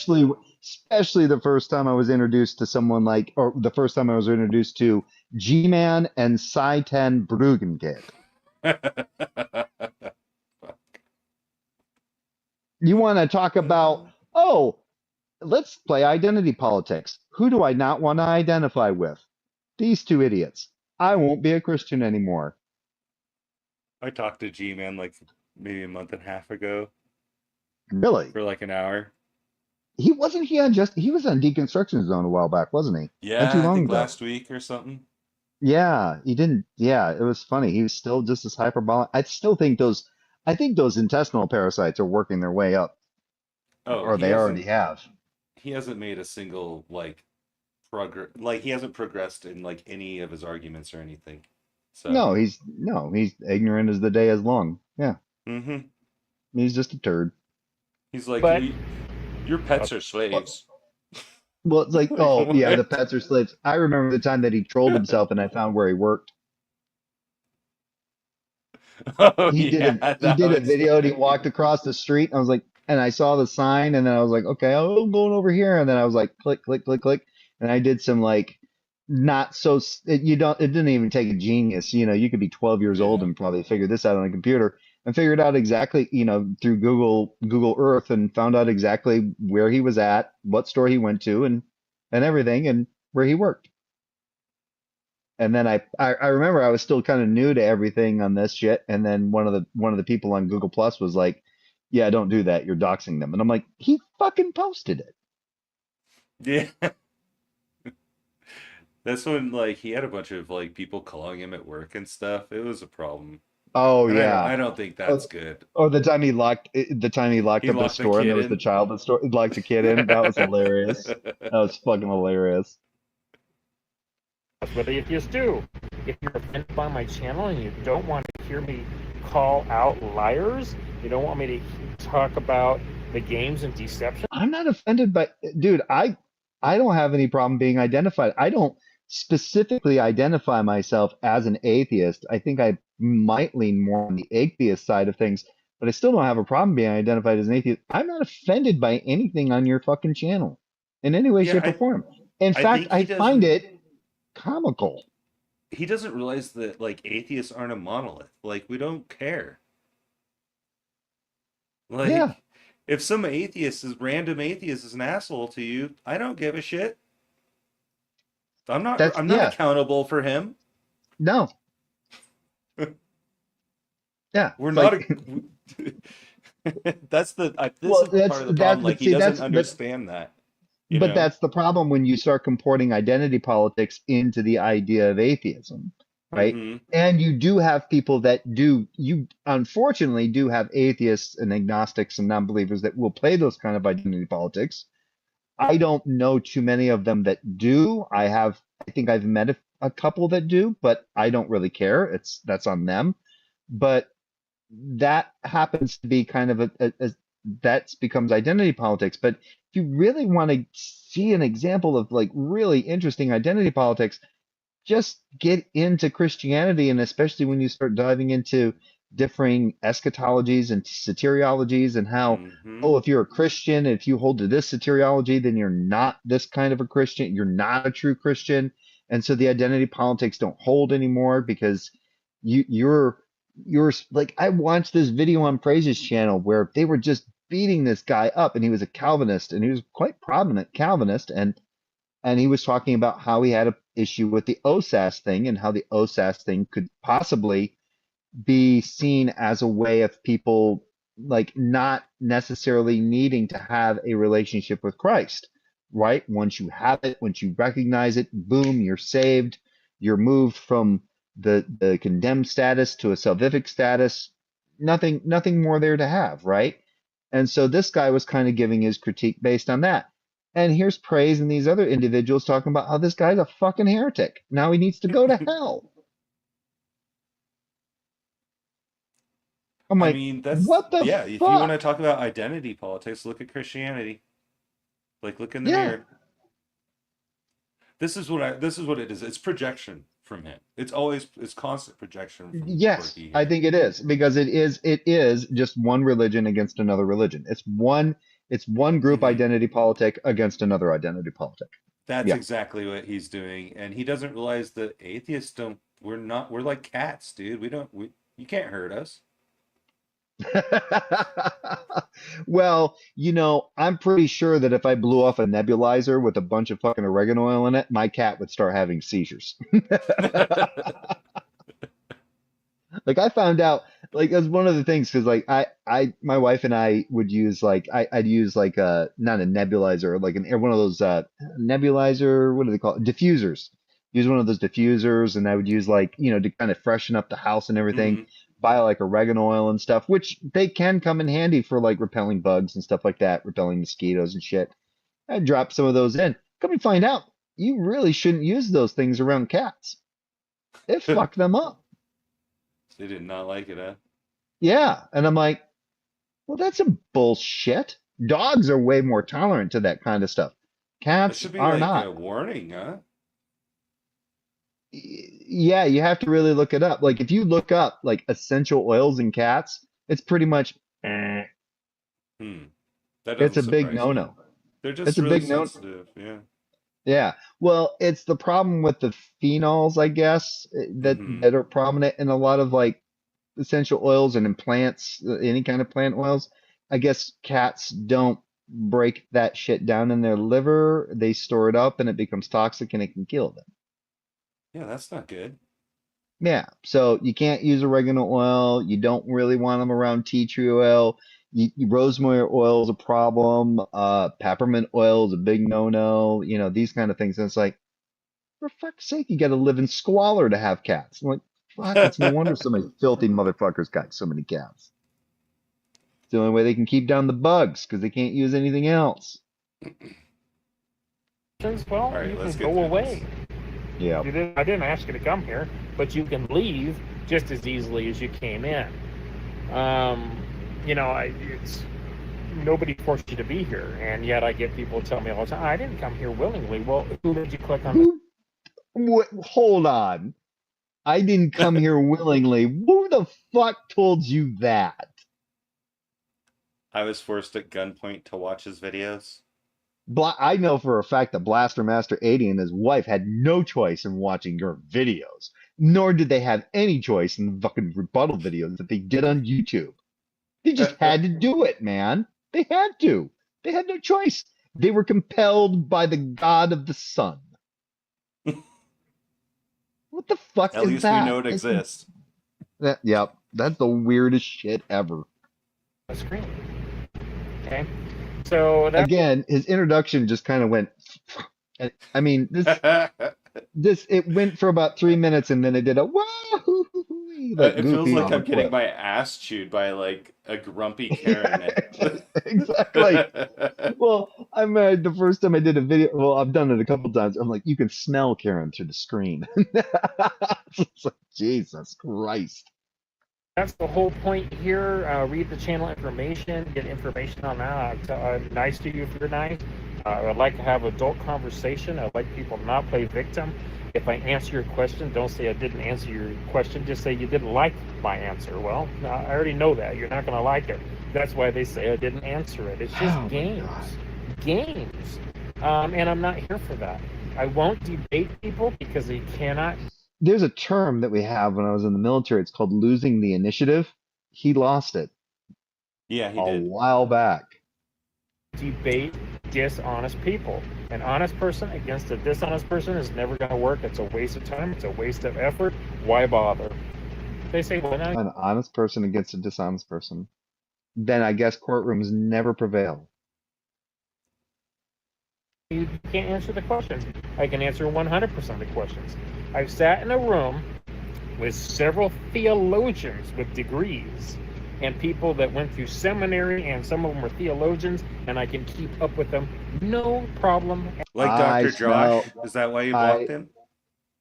Especially the first time I was introduced to someone like, or the first time I was introduced to G-Man and Saitan Bruggenkit. You want to talk about, oh, let's play identity politics. Who do I not want to identify with? These two idiots. I won't be a Christian anymore. I talked to G-Man like maybe a month and a half ago Really? for like an hour. He wasn't he on just he was on Deconstruction Zone a while back, wasn't he? Not too Yeah, I long think ago. last week or something. Yeah, he didn't. Yeah, it was funny. He was still just as hyperbolic. I think those intestinal parasites are working their way up, Oh, or they already have. he hasn't made a single like progress, like he hasn't progressed in like any of his arguments or anything. So, No, he's ignorant as the day is long. Yeah, mm-hmm. he's just a turd. He's like, But your pets are Well, slaves. well, it's like, Like, oh yeah, the what? pets are slaves. I remember the time that he trolled himself, and I found where he worked. Oh he did yeah, a he that did a was video and he funny. walked across the street. I was like, and I saw the sign, and then I was like, okay, I'm going over here, and then I was like, click, click, click, click, and I did some like not so it didn't even take a genius. You could be 12 years old Yeah. and probably figure this out on a computer and figured out exactly, through Google Earth and found out exactly where he was at, what store he went to, and everything, and where he worked. And then I remember I was still kind of new to everything on this shit. And then one of the people on Google Plus was like, "Yeah, don't do that. You're doxing them." And I'm like, "He fucking posted it." Yeah. That's when like he had a bunch of like people calling him at work and stuff. It was a problem. Oh And yeah. I don't think Oh, that's good. oh, the time he locked He up his locked the store and kid there was the in. child that store locked the kid in. That was hilarious. That was fucking hilarious. that's what atheists do. If you're offended by my channel and you don't want to hear me call out liars, you don't want me to talk about the games and deception. I'm not offended by, dude, I don't have any problem being identified. I don't specifically identify myself as an atheist. I think I might lean more on the atheist side of things, but I still don't have a problem being identified as an atheist. I'm not offended by anything on your fucking channel in any way, Yeah, shape, or form. In I fact, think I find it comical. he doesn't realize that like atheists aren't a monolith. Like we don't care. Yeah, Like if some random atheist is an asshole to you, I don't give a shit. I'm not yeah, accountable for him. no, yeah. We're It's not like, a this well, is the part of the problem. Like but he see, doesn't understand that, you but know? that's the problem when you start comporting identity politics into the idea of atheism, right? Mm-hmm. And you do have people that you unfortunately do have atheists and agnostics and non-believers that will play those kind of identity politics. I don't know too many of them that do. I think I've met a couple that do, but I don't really care. That's on them. But that happens to be kind of that becomes identity politics. But if you really want to see an example of like really interesting identity politics, just get into Christianity, and especially when you start diving into differing eschatologies and soteriologies, and how, Mm-hmm. oh, if you're a Christian, if you hold to this soteriology, then you're not this kind of a Christian. You're not a true Christian, and so the identity politics don't hold anymore because you're like, I watched this video on Praise's channel where they were just beating this guy up, and he was a Calvinist, and he was quite prominent Calvinist, and he was talking about how he had an issue with the OSAS thing and how the OSAS thing could possibly be seen as a way of people like not necessarily needing to have a relationship with Christ, right? Once you have it, once you recognize it, boom, you're saved. You're moved from the condemned status to a salvific status. Nothing more there to have, right? And so this guy was kind of giving his critique based on that. And here's Praise and these other individuals talking about how this guy's a fucking heretic. Now he needs to go to hell. I'm I like, mean, that's what the yeah. If you want to fuck? talk about identity politics, look at Christianity. Like, look in the Yeah. mirror. This is what it is. It's projection from him. It's constant projection from Yes, Corky I here. think it is because it is just one religion against another religion. It's one group Mhm. identity politic against another identity politic. That's Yeah. exactly what he's doing, and he doesn't realize that atheists don't. We're like cats, dude. You can't hurt us. Well, I'm pretty sure that if I blew off a nebulizer with a bunch of fucking oregano oil in it, my cat would start having seizures. Like I found out, like that's one of the things because like my wife and I would use like I'd use like not a nebulizer, like one of those nebulizer, what do they call it? Diffusers. Use one of those diffusers, and I would use like to kind of freshen up the house and everything. Hmm. Buy like oregano oil and stuff, which they can come in handy for like repelling bugs and stuff like that, repelling mosquitoes and shit. I'd drop some of those in. Come and find out, you really shouldn't use those things around cats. It fuck them up. They did not like it, huh? Yeah, and I'm like, well, that's a bullshit. Dogs are way more tolerant to that kind of stuff. That Cats should be are like not. a warning, huh? Yeah, you have to really look it up. Like if you look up like essential oils in cats, it's pretty much Hmm. That it's doesn't a big surprise me. no-no. They're It's just a really big no. sensitive. Yeah. Yeah. Well, it's the problem with the phenols, I guess, that Hmm. that are prominent in a lot of like essential oils and in plants, any kind of plant oils. I guess cats don't break that shit down in their liver. They store it up and it becomes toxic and it can kill them. Yeah, that's not good. Yeah, so you can't use oregano oil. You don't really want them around tea tree oil. Rosemary oil is a problem. Peppermint oil is a big no-no. These kind of things. And it's like, for fuck's sake, you got to live in squalor to have cats. I'm like, fuck, it's no wonder so many filthy motherfuckers got so many cats. It's the only way they can keep down the bugs because they can't use anything else. Well, All right, you let's can get go through away. this. Yeah. I didn't ask you to come here, but you can leave just as easily as you came in. It's nobody forced you to be here, and yet I get people tell me all the time, I didn't come here willingly. Well, who did you click on? Hold on. I didn't come here willingly. Who the fuck told you that? I was forced at gunpoint to watch his videos. I know for a fact that Blaster Master 80 and his wife had no choice in watching your videos, nor did they have any choice in the fucking rebuttal videos that they did on YouTube. They just had to do it, man. They had to. They had no choice. They were compelled by the god of the sun. What the fuck At is least we that? know it exists. Yep, that's the weirdest shit ever. The screen. Okay, so that Again, his introduction just kind of went. I mean, it went for about 3 minutes, and then it did a wahoo, like It feels Goofy like on a I'm getting clip. my ass chewed by like a grumpy Karen. Exactly. Well, I mean, the first time I did a video, well, I've done it a couple times. I'm like, you can smell Karen through the screen. It's like, Jesus Christ. that's the whole point here. Read the channel information, get information on that. I'm nice to you if you're nice. I'd like to have adult conversation. I'd like people to not play victim. If I answer your question, don't say I didn't answer your question. Just say you didn't like my answer. Well, I already know that. You're not going to like it. That's why they say I didn't answer it. It's just Oh my games. God. Games. And I'm not here for that. I won't debate people because they cannot There's a term that we have when I was in the military. It's called losing the initiative. He lost it Yeah, he a did. while back. debate dishonest people. An honest person against a dishonest person is never going to work. It's a waste of time. It's a waste of effort. Why bother? They say, well, now An honest person against a dishonest person. Then I guess courtrooms never prevail. you can't answer the questions. I can answer 100% of the questions. I've sat in a room with several theologians with degrees and people that went through seminary, and some of them were theologians, and I can keep up with them. No problem. Like I Dr. Josh? smell. Is that why you blocked I him?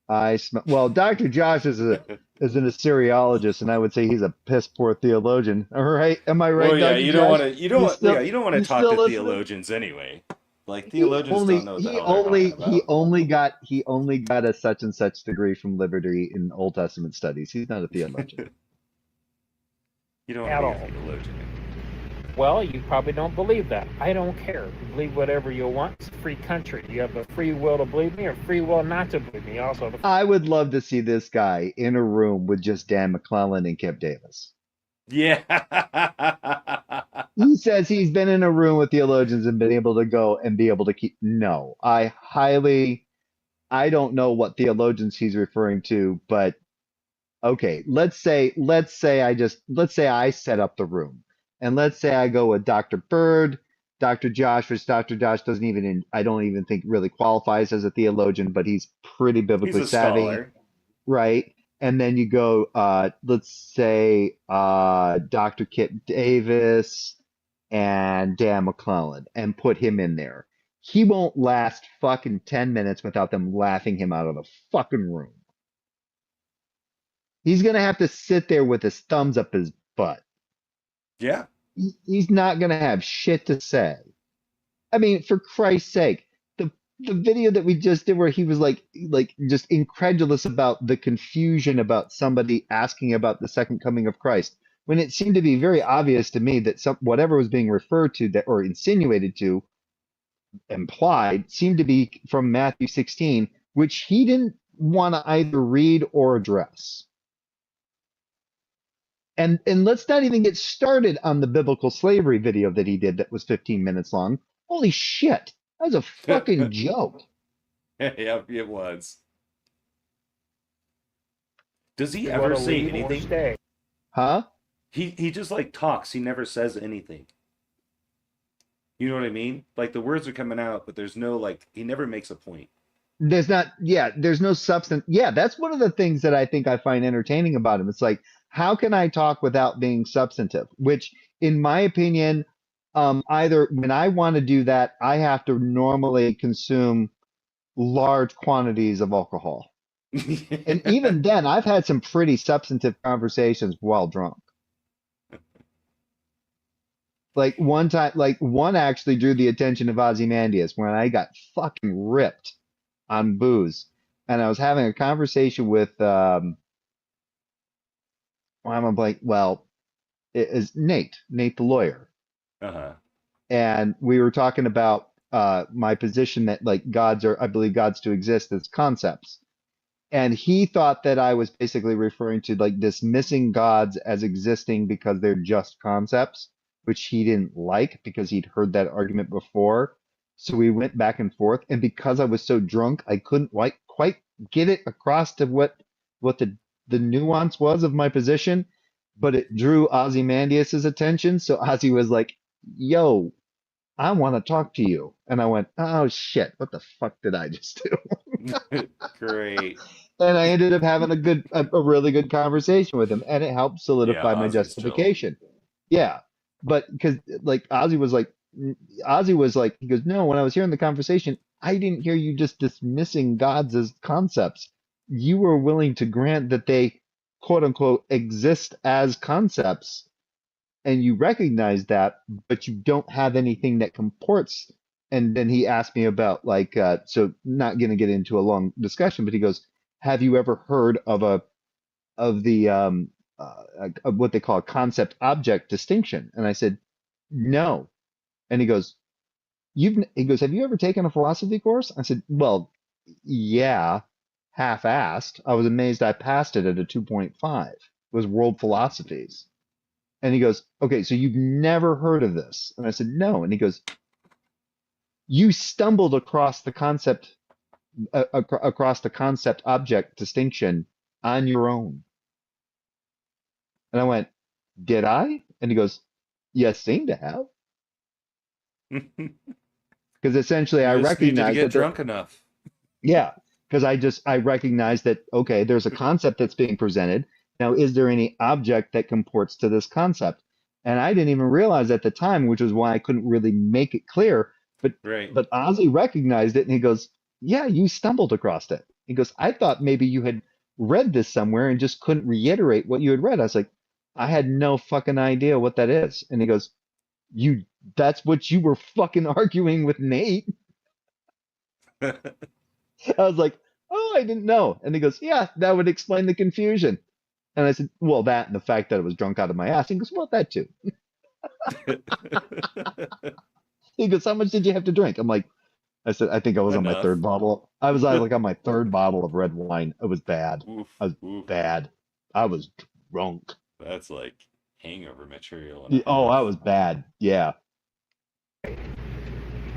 I smell. Well, Dr. Josh is an Assyriologist, and I would say he's a piss poor theologian. All right, am I Well, right, yeah, Dr. you don't Josh? want to. You You don't. still Yeah, you don't want to you talk still to listening? theologians anyway. Like theologians don't know what the hell they're talking He about. only got a such and such degree from Liberty in Old Testament studies. He's not a theologian. You don't want to At be a all. theologian. Well, you probably don't believe that. I don't care. Believe whatever you want. It's a free country. You have the free will to believe me or free will not to believe me. Also, I would love to see this guy in a room with just Dan McClellan and Kip Davis. Yeah. He says he's been in a room with theologians and been able to go and be able to keep. No, I don't know what theologians he's referring to, but okay, let's say I set up the room, and let's say I go with Dr. Bird, Dr. Josh, which Dr. Josh doesn't even I don't even think really qualifies as a theologian, but he's pretty He's biblically a savvy, scholar. right? And then you go, let's say Dr. Kit Davis and Dan McClellan, and put him in there. He won't last fucking 10 minutes without them laughing him out of the fucking room. He's gonna have to sit there with his thumbs up his butt. Yeah. He's not gonna have shit to say. I mean, for Christ's sake, the video that we just did where he was like just incredulous about the confusion about somebody asking about the second coming of Christ, when it seemed to be very obvious to me that whatever was being referred to that or insinuated to implied seemed to be from Matthew 16, which he didn't want to either read or address. And let's not even get started on the biblical slavery video that he did that was 15 minutes long. Holy shit. That was a fucking joke. Yep, it was. Does he you ever want to say leave or anything? stay. Huh? He just like talks. He never says anything. You know what I mean? Like the words are coming out, but there's no like he never makes a point. There's no substance. Yeah, that's one of the things that I think I find entertaining about him. It's like, how can I talk without being substantive? Which, in my opinion, either when I want to do that, I have to normally consume large quantities of alcohol. And even then, I've had some pretty substantive conversations while drunk. Like one time, like one actually drew the attention of Ozymandias when I got fucking ripped on booze. And I was having a conversation with, I'm like, well, it is Nate the lawyer. Uh-huh. And we were talking about my position that like I believe gods to exist as concepts. And he thought that I was basically referring to like dismissing gods as existing because they're just concepts, which he didn't like because he'd heard that argument before. So we went back and forth, and because I was so drunk, I couldn't like quite get it across to what the nuance was of my position, but it drew Ozymandias's attention. So Ozzy was like, "Yo, I want to talk to you," and I went, "Oh shit, what the fuck did I just do?" Great. And I ended up having a really good conversation with him, and it helped Yeah, solidify my Ozzy's chill. justification. Yeah, but because like Ozzy was like, he goes, no, when I was hearing the conversation, I didn't hear you just dismissing gods as concepts. You were willing to grant that they quote unquote exist as concepts, and you recognize that, but you don't have anything that comports. And then he asked me about like, so not going to get into a long discussion, but he goes, have you ever heard of of what they call a concept object distinction? And I said, no. And he goes, he goes, have you ever taken a philosophy course? I said, well, yeah, half-assed. I was amazed I passed it at a 2.5. It was world philosophies. And he goes, okay, so you've never heard of this? And I said, no. And he goes, you stumbled across the concept object distinction on your own. And I went, did I? And he goes, you seem to have. Because essentially I You just needed to recognize get that drunk enough. yeah, because I recognize that, okay, there's a concept that's being presented. Now, is there any object that comports to this concept? And I didn't even realize at the time, which was why I couldn't really make it clear. But Right. but Ozzy recognized it and he goes, "Yeah, you stumbled across it." He goes, "I thought maybe you had read this somewhere and just couldn't reiterate what you had read." I was like, "I had no fucking idea what that is." And he goes, "You that's what you were fucking arguing with Nate." I was like, "Oh, I didn't know." And he goes, "Yeah, that would explain the confusion." And I said, "Well, that and the fact that I was drunk out of my ass." He goes, "Well, that too." He goes, "How much did you have to drink?" I'm like, I said, "I think I was on my Enough. third bottle." I was like on my third bottle of red wine. It was bad. Oof, I was oof. bad. I was drunk. That's like hangover material and a Oh, half. I was bad. Yeah.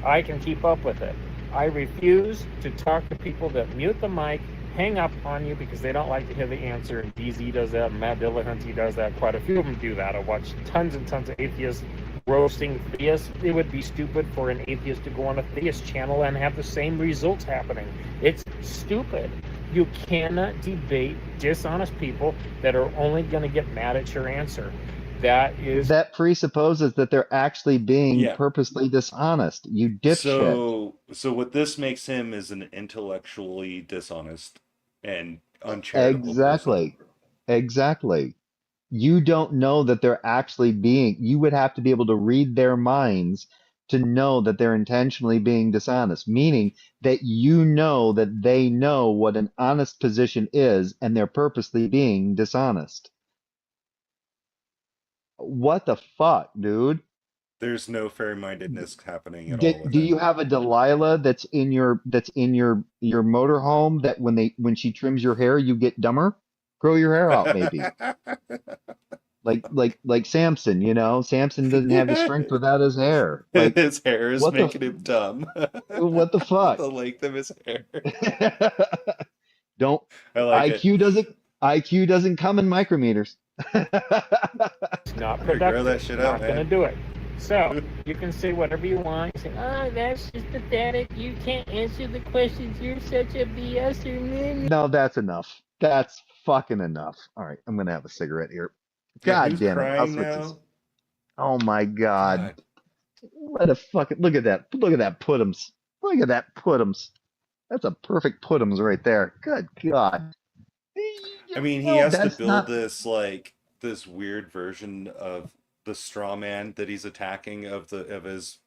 I can keep up with it. I refuse to talk to people that mute the mic, hang up on you because they don't like to hear the answer. And DZ does that, and Matt Dillahunty does that. Quite a few of them do that. I watch tons and tons of atheists roasting theists. It would be stupid for an atheist to go on a theist channel and have the same results happening. It's stupid. You cannot debate dishonest people that are only going to get mad at your answer. That presupposes that they're actually being Yeah. purposely dishonest. You dipshit. So what this makes him is an intellectually dishonest and uncharitable person. Exactly. Exactly. You don't know that they're actually being, you would have to be able to read their minds to know that they're intentionally being dishonest, meaning that you know that they know what an honest position is and they're purposely being dishonest. What the fuck, dude? There's no fair-mindedness happening at Do, all with do you him. have a Delilah that's in your motorhome that when she trims your hair you get dumber? Grow your hair out maybe. Like Samson, Samson doesn't have his strength without his hair. Like His hair is what the making him dumb. what the fuck? The length of his hair. Don't I like it. IQ doesn't come in micrometers. It's not Better grow that productive. shit Not out, going to man. do it. So you can say whatever you want. You say, "Oh, that's just pathetic. You can't answer the questions. You're such a BSer." No, that's enough. That's fucking enough. All right, I'm gonna have a cigarette here. Yeah, God who's damn it. I'll crying switch this. now? Oh my God. God. What a fucking look at that. Look at that puddums. Look at that puddums. That's a perfect puddums right there. Good God. I mean, he No, has to that's build not. this weird version of the straw man that he's attacking of his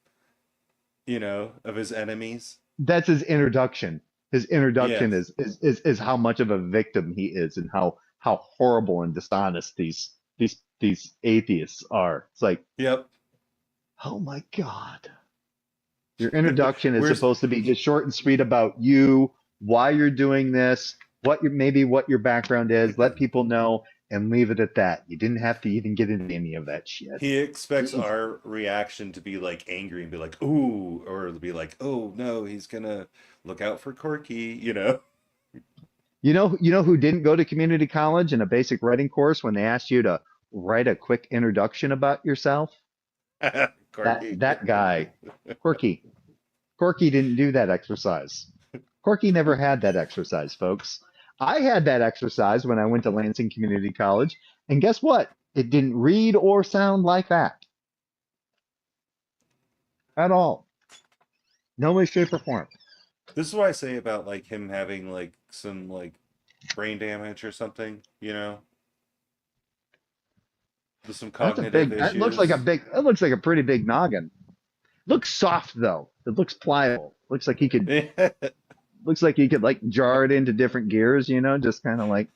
enemies. That's his introduction. His introduction Yes. is how much of a victim he is and how horrible and dishonest these atheists are. It's like, Yep. oh my God. Your introduction is Where's supposed to be just short and sweet about you, why you're doing this, what your background is, let people know, and leave it at that. You didn't have to even get into any of that shit. he expects Jesus. our reaction to be like angry and be like, ooh, or to be like, oh no, he's gonna look out for Corky. You know who didn't go to community college in a basic writing course when they asked you to write a quick introduction about yourself? That Corky. that guy, Corky. Corky didn't do that exercise. Corky never had that exercise, folks. I had that exercise when I went to Lansing Community College, and guess what? It didn't read or sound like that at all. No way, shape, or form. This is what I say about like him having like some like brain damage or something, with some That's a cognitive big. issues. That looks like a pretty big noggin. Looks soft though. It looks pliable. Looks like he could like jar it into different gears. Just kind of like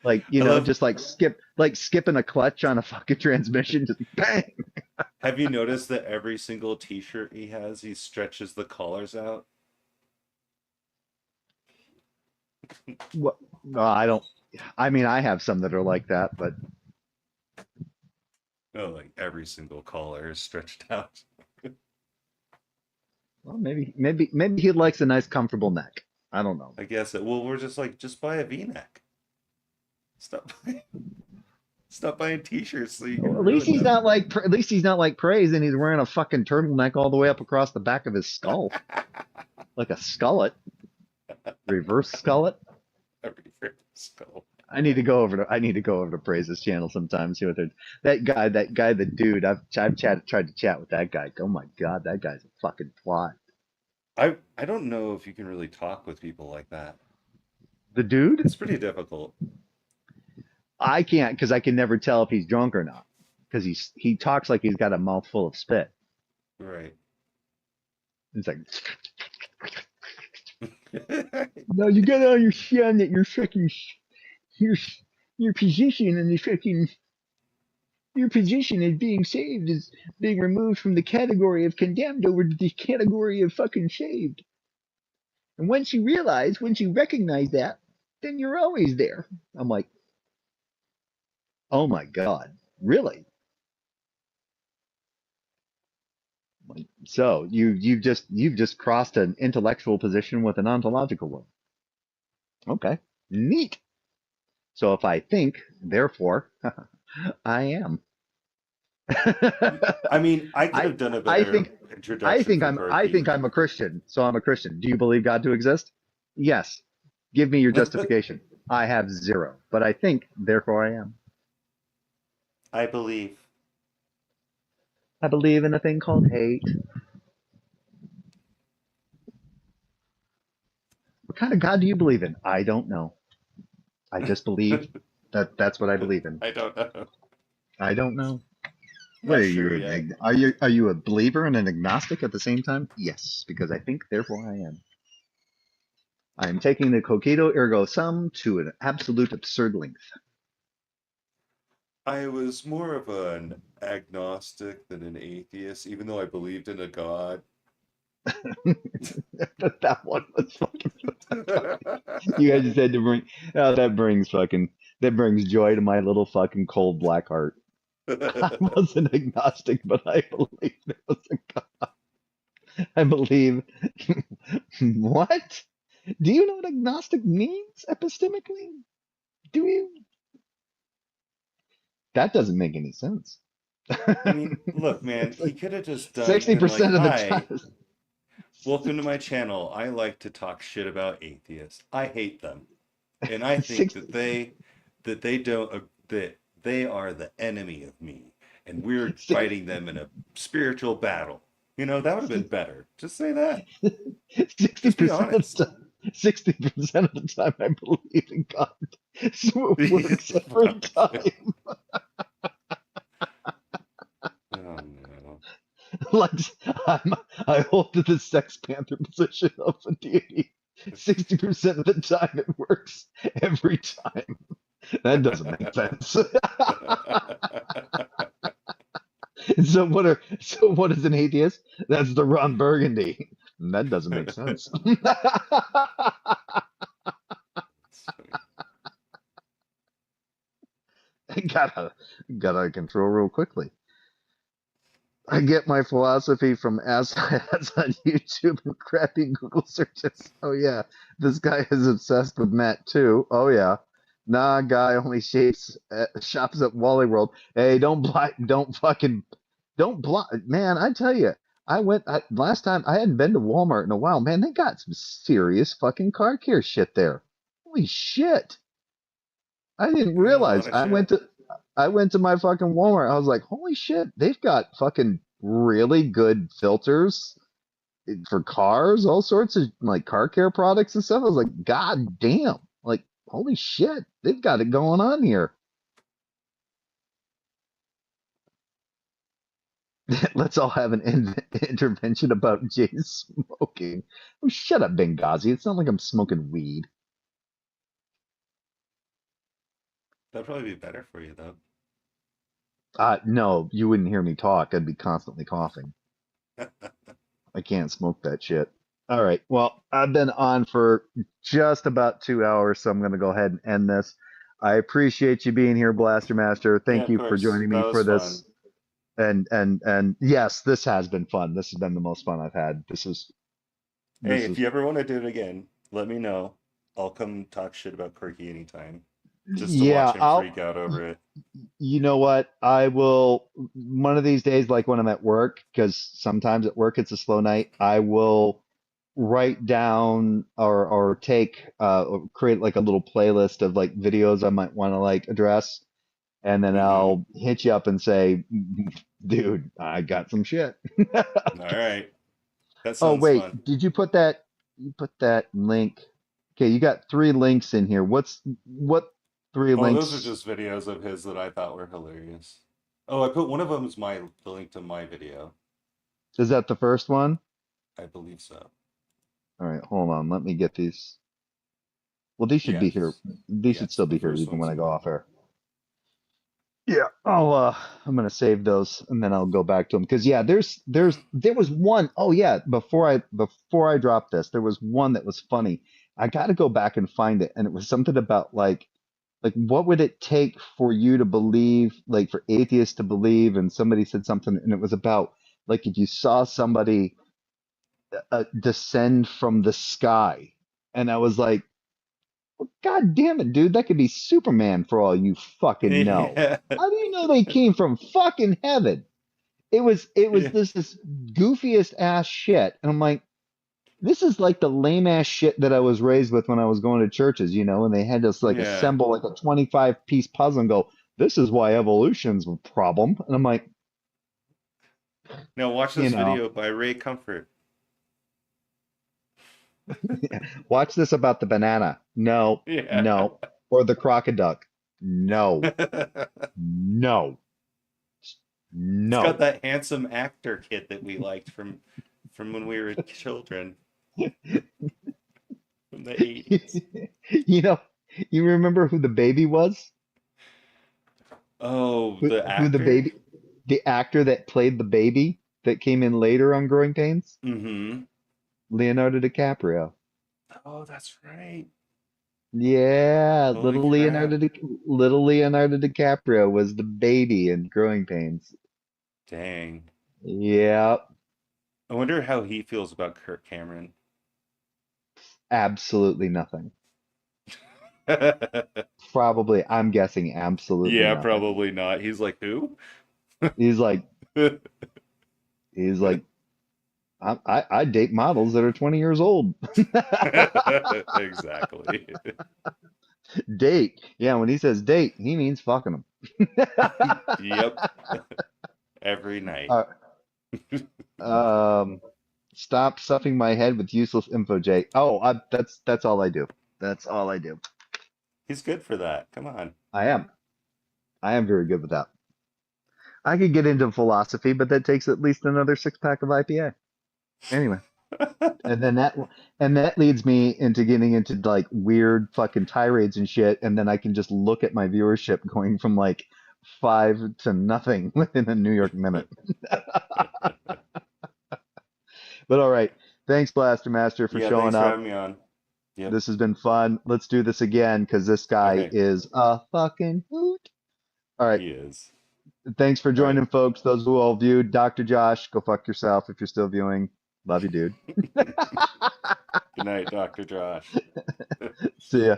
I love. just like skipping a clutch on a fucking transmission. Just bang. Have you noticed that every single T-shirt he has, he stretches the collars out? What? No, I don't. I mean, I have some that are like that, but Oh, like every single collar is stretched out. well, maybe he likes a nice, comfortable neck. I don't know. I guess it. Well, we're just like, just buy a V-neck. Stop buying, stop buying T-shirts so you can Well, at least ruin he's them. not like at least he's not like Praise, and he's wearing a fucking turtleneck all the way up across the back of his skull, like a skullet, reverse skullet. Every skull. I need to go over to Praise's channel sometime. See what they're the dude. Tried to chat with that guy. Oh my god, that guy's a fucking twat. I don't know if you can really talk with people like that. The dude? It's pretty difficult. I can't because I can never tell if he's drunk or not. Because he talks like he's got a mouthful of spit. Right. It's like, no, you gotta understand that your your position and the fucking your position as being saved is being removed from the category of condemned over to the category of fucking saved. And once you recognize that, then you're always there. I'm like, oh my god, really? So you've just crossed an intellectual position with an ontological one. Okay, neat. So if I think, therefore, I am. I mean, I could have done a better introduction for I Corky. think I'm a Christian, so I'm a Christian. Do you believe God to exist? Yes. Give me your justification. I have zero, but I think, therefore I am. I believe. I believe in a thing called hate. What kind of God do you believe in? I don't know. I just believe that's what I believe in. I don't know. I don't know. Not What are sure you? yet. Are you a believer and an agnostic at the same time? Yes, because I think, therefore I am. I am taking the cogito ergo sum to an absolute absurd length. I was more of an agnostic than an atheist, even though I believed in a God. But that one was fucking. You guys just had to bring. Oh, that brings joy to my little fucking cold black heart. I was an agnostic, but I believe there was a God. I believe. What? Do you know what agnostic means epistemically? Do you? That doesn't make any sense. I mean, look, man, It's he like could have just been like, 60% of the hi, time. welcome to my channel. I like to talk shit about atheists. I hate them. And I think 60, that they don't that they are the enemy of me. And we're 60, fighting them in a spiritual battle. You know, that would have been better. Just say that. Just be 60% of honest. the time. 60% of the time I believe in God. So it works every Fuck. time. Oh no. Like I hold to the Sex Panther position of a deity. 60% of the time it works every time. That doesn't make sense. So what is an atheist? That's the Ron Burgundy. That doesn't make sense. Gotta control real quickly. I get my philosophy from ass ads on YouTube and crappy Google searches. Oh yeah, this guy is obsessed with Matt too. Oh yeah, nah, guy only shops at Wally World. Hey, don't block, man. I tell you, last time I hadn't been to Walmart in a while. Man, they got some serious fucking car care shit there. Holy shit! I didn't They got a realize. lot of shit. I went to my fucking Walmart. I was like, holy shit, they've got fucking really good filters for cars, all sorts of like car care products and stuff. I was like, God damn, like holy shit, they've got it going on here. Let's all have an intervention about Jay smoking. Oh, shut up, Benghazi. It's not like I'm smoking weed. That'd probably be better for you though. No, you wouldn't hear me talk. I'd be constantly coughing. I can't smoke that shit. All right. Well, I've been on for just about 2 hours, so I'm going to go ahead and end this. I appreciate you being here, Blaster Master. Yeah, Thank of you for course. joining That me was for fun. this. And yes, this has been fun. This has been the most fun I've had. Hey, This if is you ever want to do it again, let me know. I'll come talk shit about Quirky anytime. Just to yeah, watch him freak out over it. you know what? I will one of these days, like when I'm at work, because sometimes at work it's a slow night. I will write down or take or create like a little playlist of like videos I might want to like address, and then Mm-hmm. I'll hit you up and say, dude, I got some shit. All right. That Oh sounds wait, fun. did you put that? You put that link? Okay, you got three links in here. What three Oh, those are links? just videos of his that I thought were hilarious. Oh, I put one of them is the link to my video. Is that the first one? I believe so. All right, hold on. Let me get these. Well, these should be here. Yes. These should Yes, still the be here first even when one's I in go there. off air. Yeah, I'm gonna save those and then I'll go back to them because yeah, there was one. Oh yeah, before I dropped this, there was one that was funny. I got to go back and find it, and it was something about like what would it take for you to believe, like for atheists to believe, and somebody said something, and it was about like if you saw somebody descend from the sky, and I was like, God damn it, dude, that could be Superman for all you fucking know. Yeah. How do you know they came from fucking heaven? It was Yeah. this goofiest ass shit. And I'm like, this is like the lame ass shit that I was raised with when I was going to churches, and they had us like Yeah. assemble like a 25-piece puzzle and go, this is why evolution's a problem. And I'm like, Now watch you this know, video by Ray Comfort. watch this about the banana. No, Yeah. no. Or the crocoduck. No, no, It's got no. that handsome actor kid that we liked from when we were children from the 80s. You know, you remember who the baby was? Oh, Who, the who the actor? baby, the actor that played the baby that came in later on Growing Pains? Mm-hmm. Leonardo DiCaprio. Oh, that's right. Yeah, Holy crap. Little Leonardo DiCaprio was the baby in Growing Pains. Dang. Yeah, I wonder how he feels about Kirk Cameron. absolutely nothing. Probably, I'm guessing absolutely Yeah, nothing. probably not. He's like, who? He's like, he's like, I date models that are 20 years old. Exactly. Date. Yeah, when he says date, he means fucking them. Yep. Every night. Uh, um, stop stuffing my head with useless info, Jay. Oh, that's all I do. That's all I do. He's good for that. Come on. I am. I am very good with that. I could get into philosophy, but that takes at least another six-pack of IPA. Anyway, and then that leads me into getting into like weird fucking tirades and shit, and then I can just look at my viewership going from like 5 to nothing within a New York minute. But all right, thanks, Blaster Master, for Yeah, showing thanks for up. having me on. Yep. This has been fun. Let's do this again because this guy Okay. is a fucking hoot. All right. He is. Thanks for All right. joining, folks. Those who all viewed, Dr. Josh, go fuck yourself if you're still viewing. Love you, dude. Good night, Dr. Josh. See ya.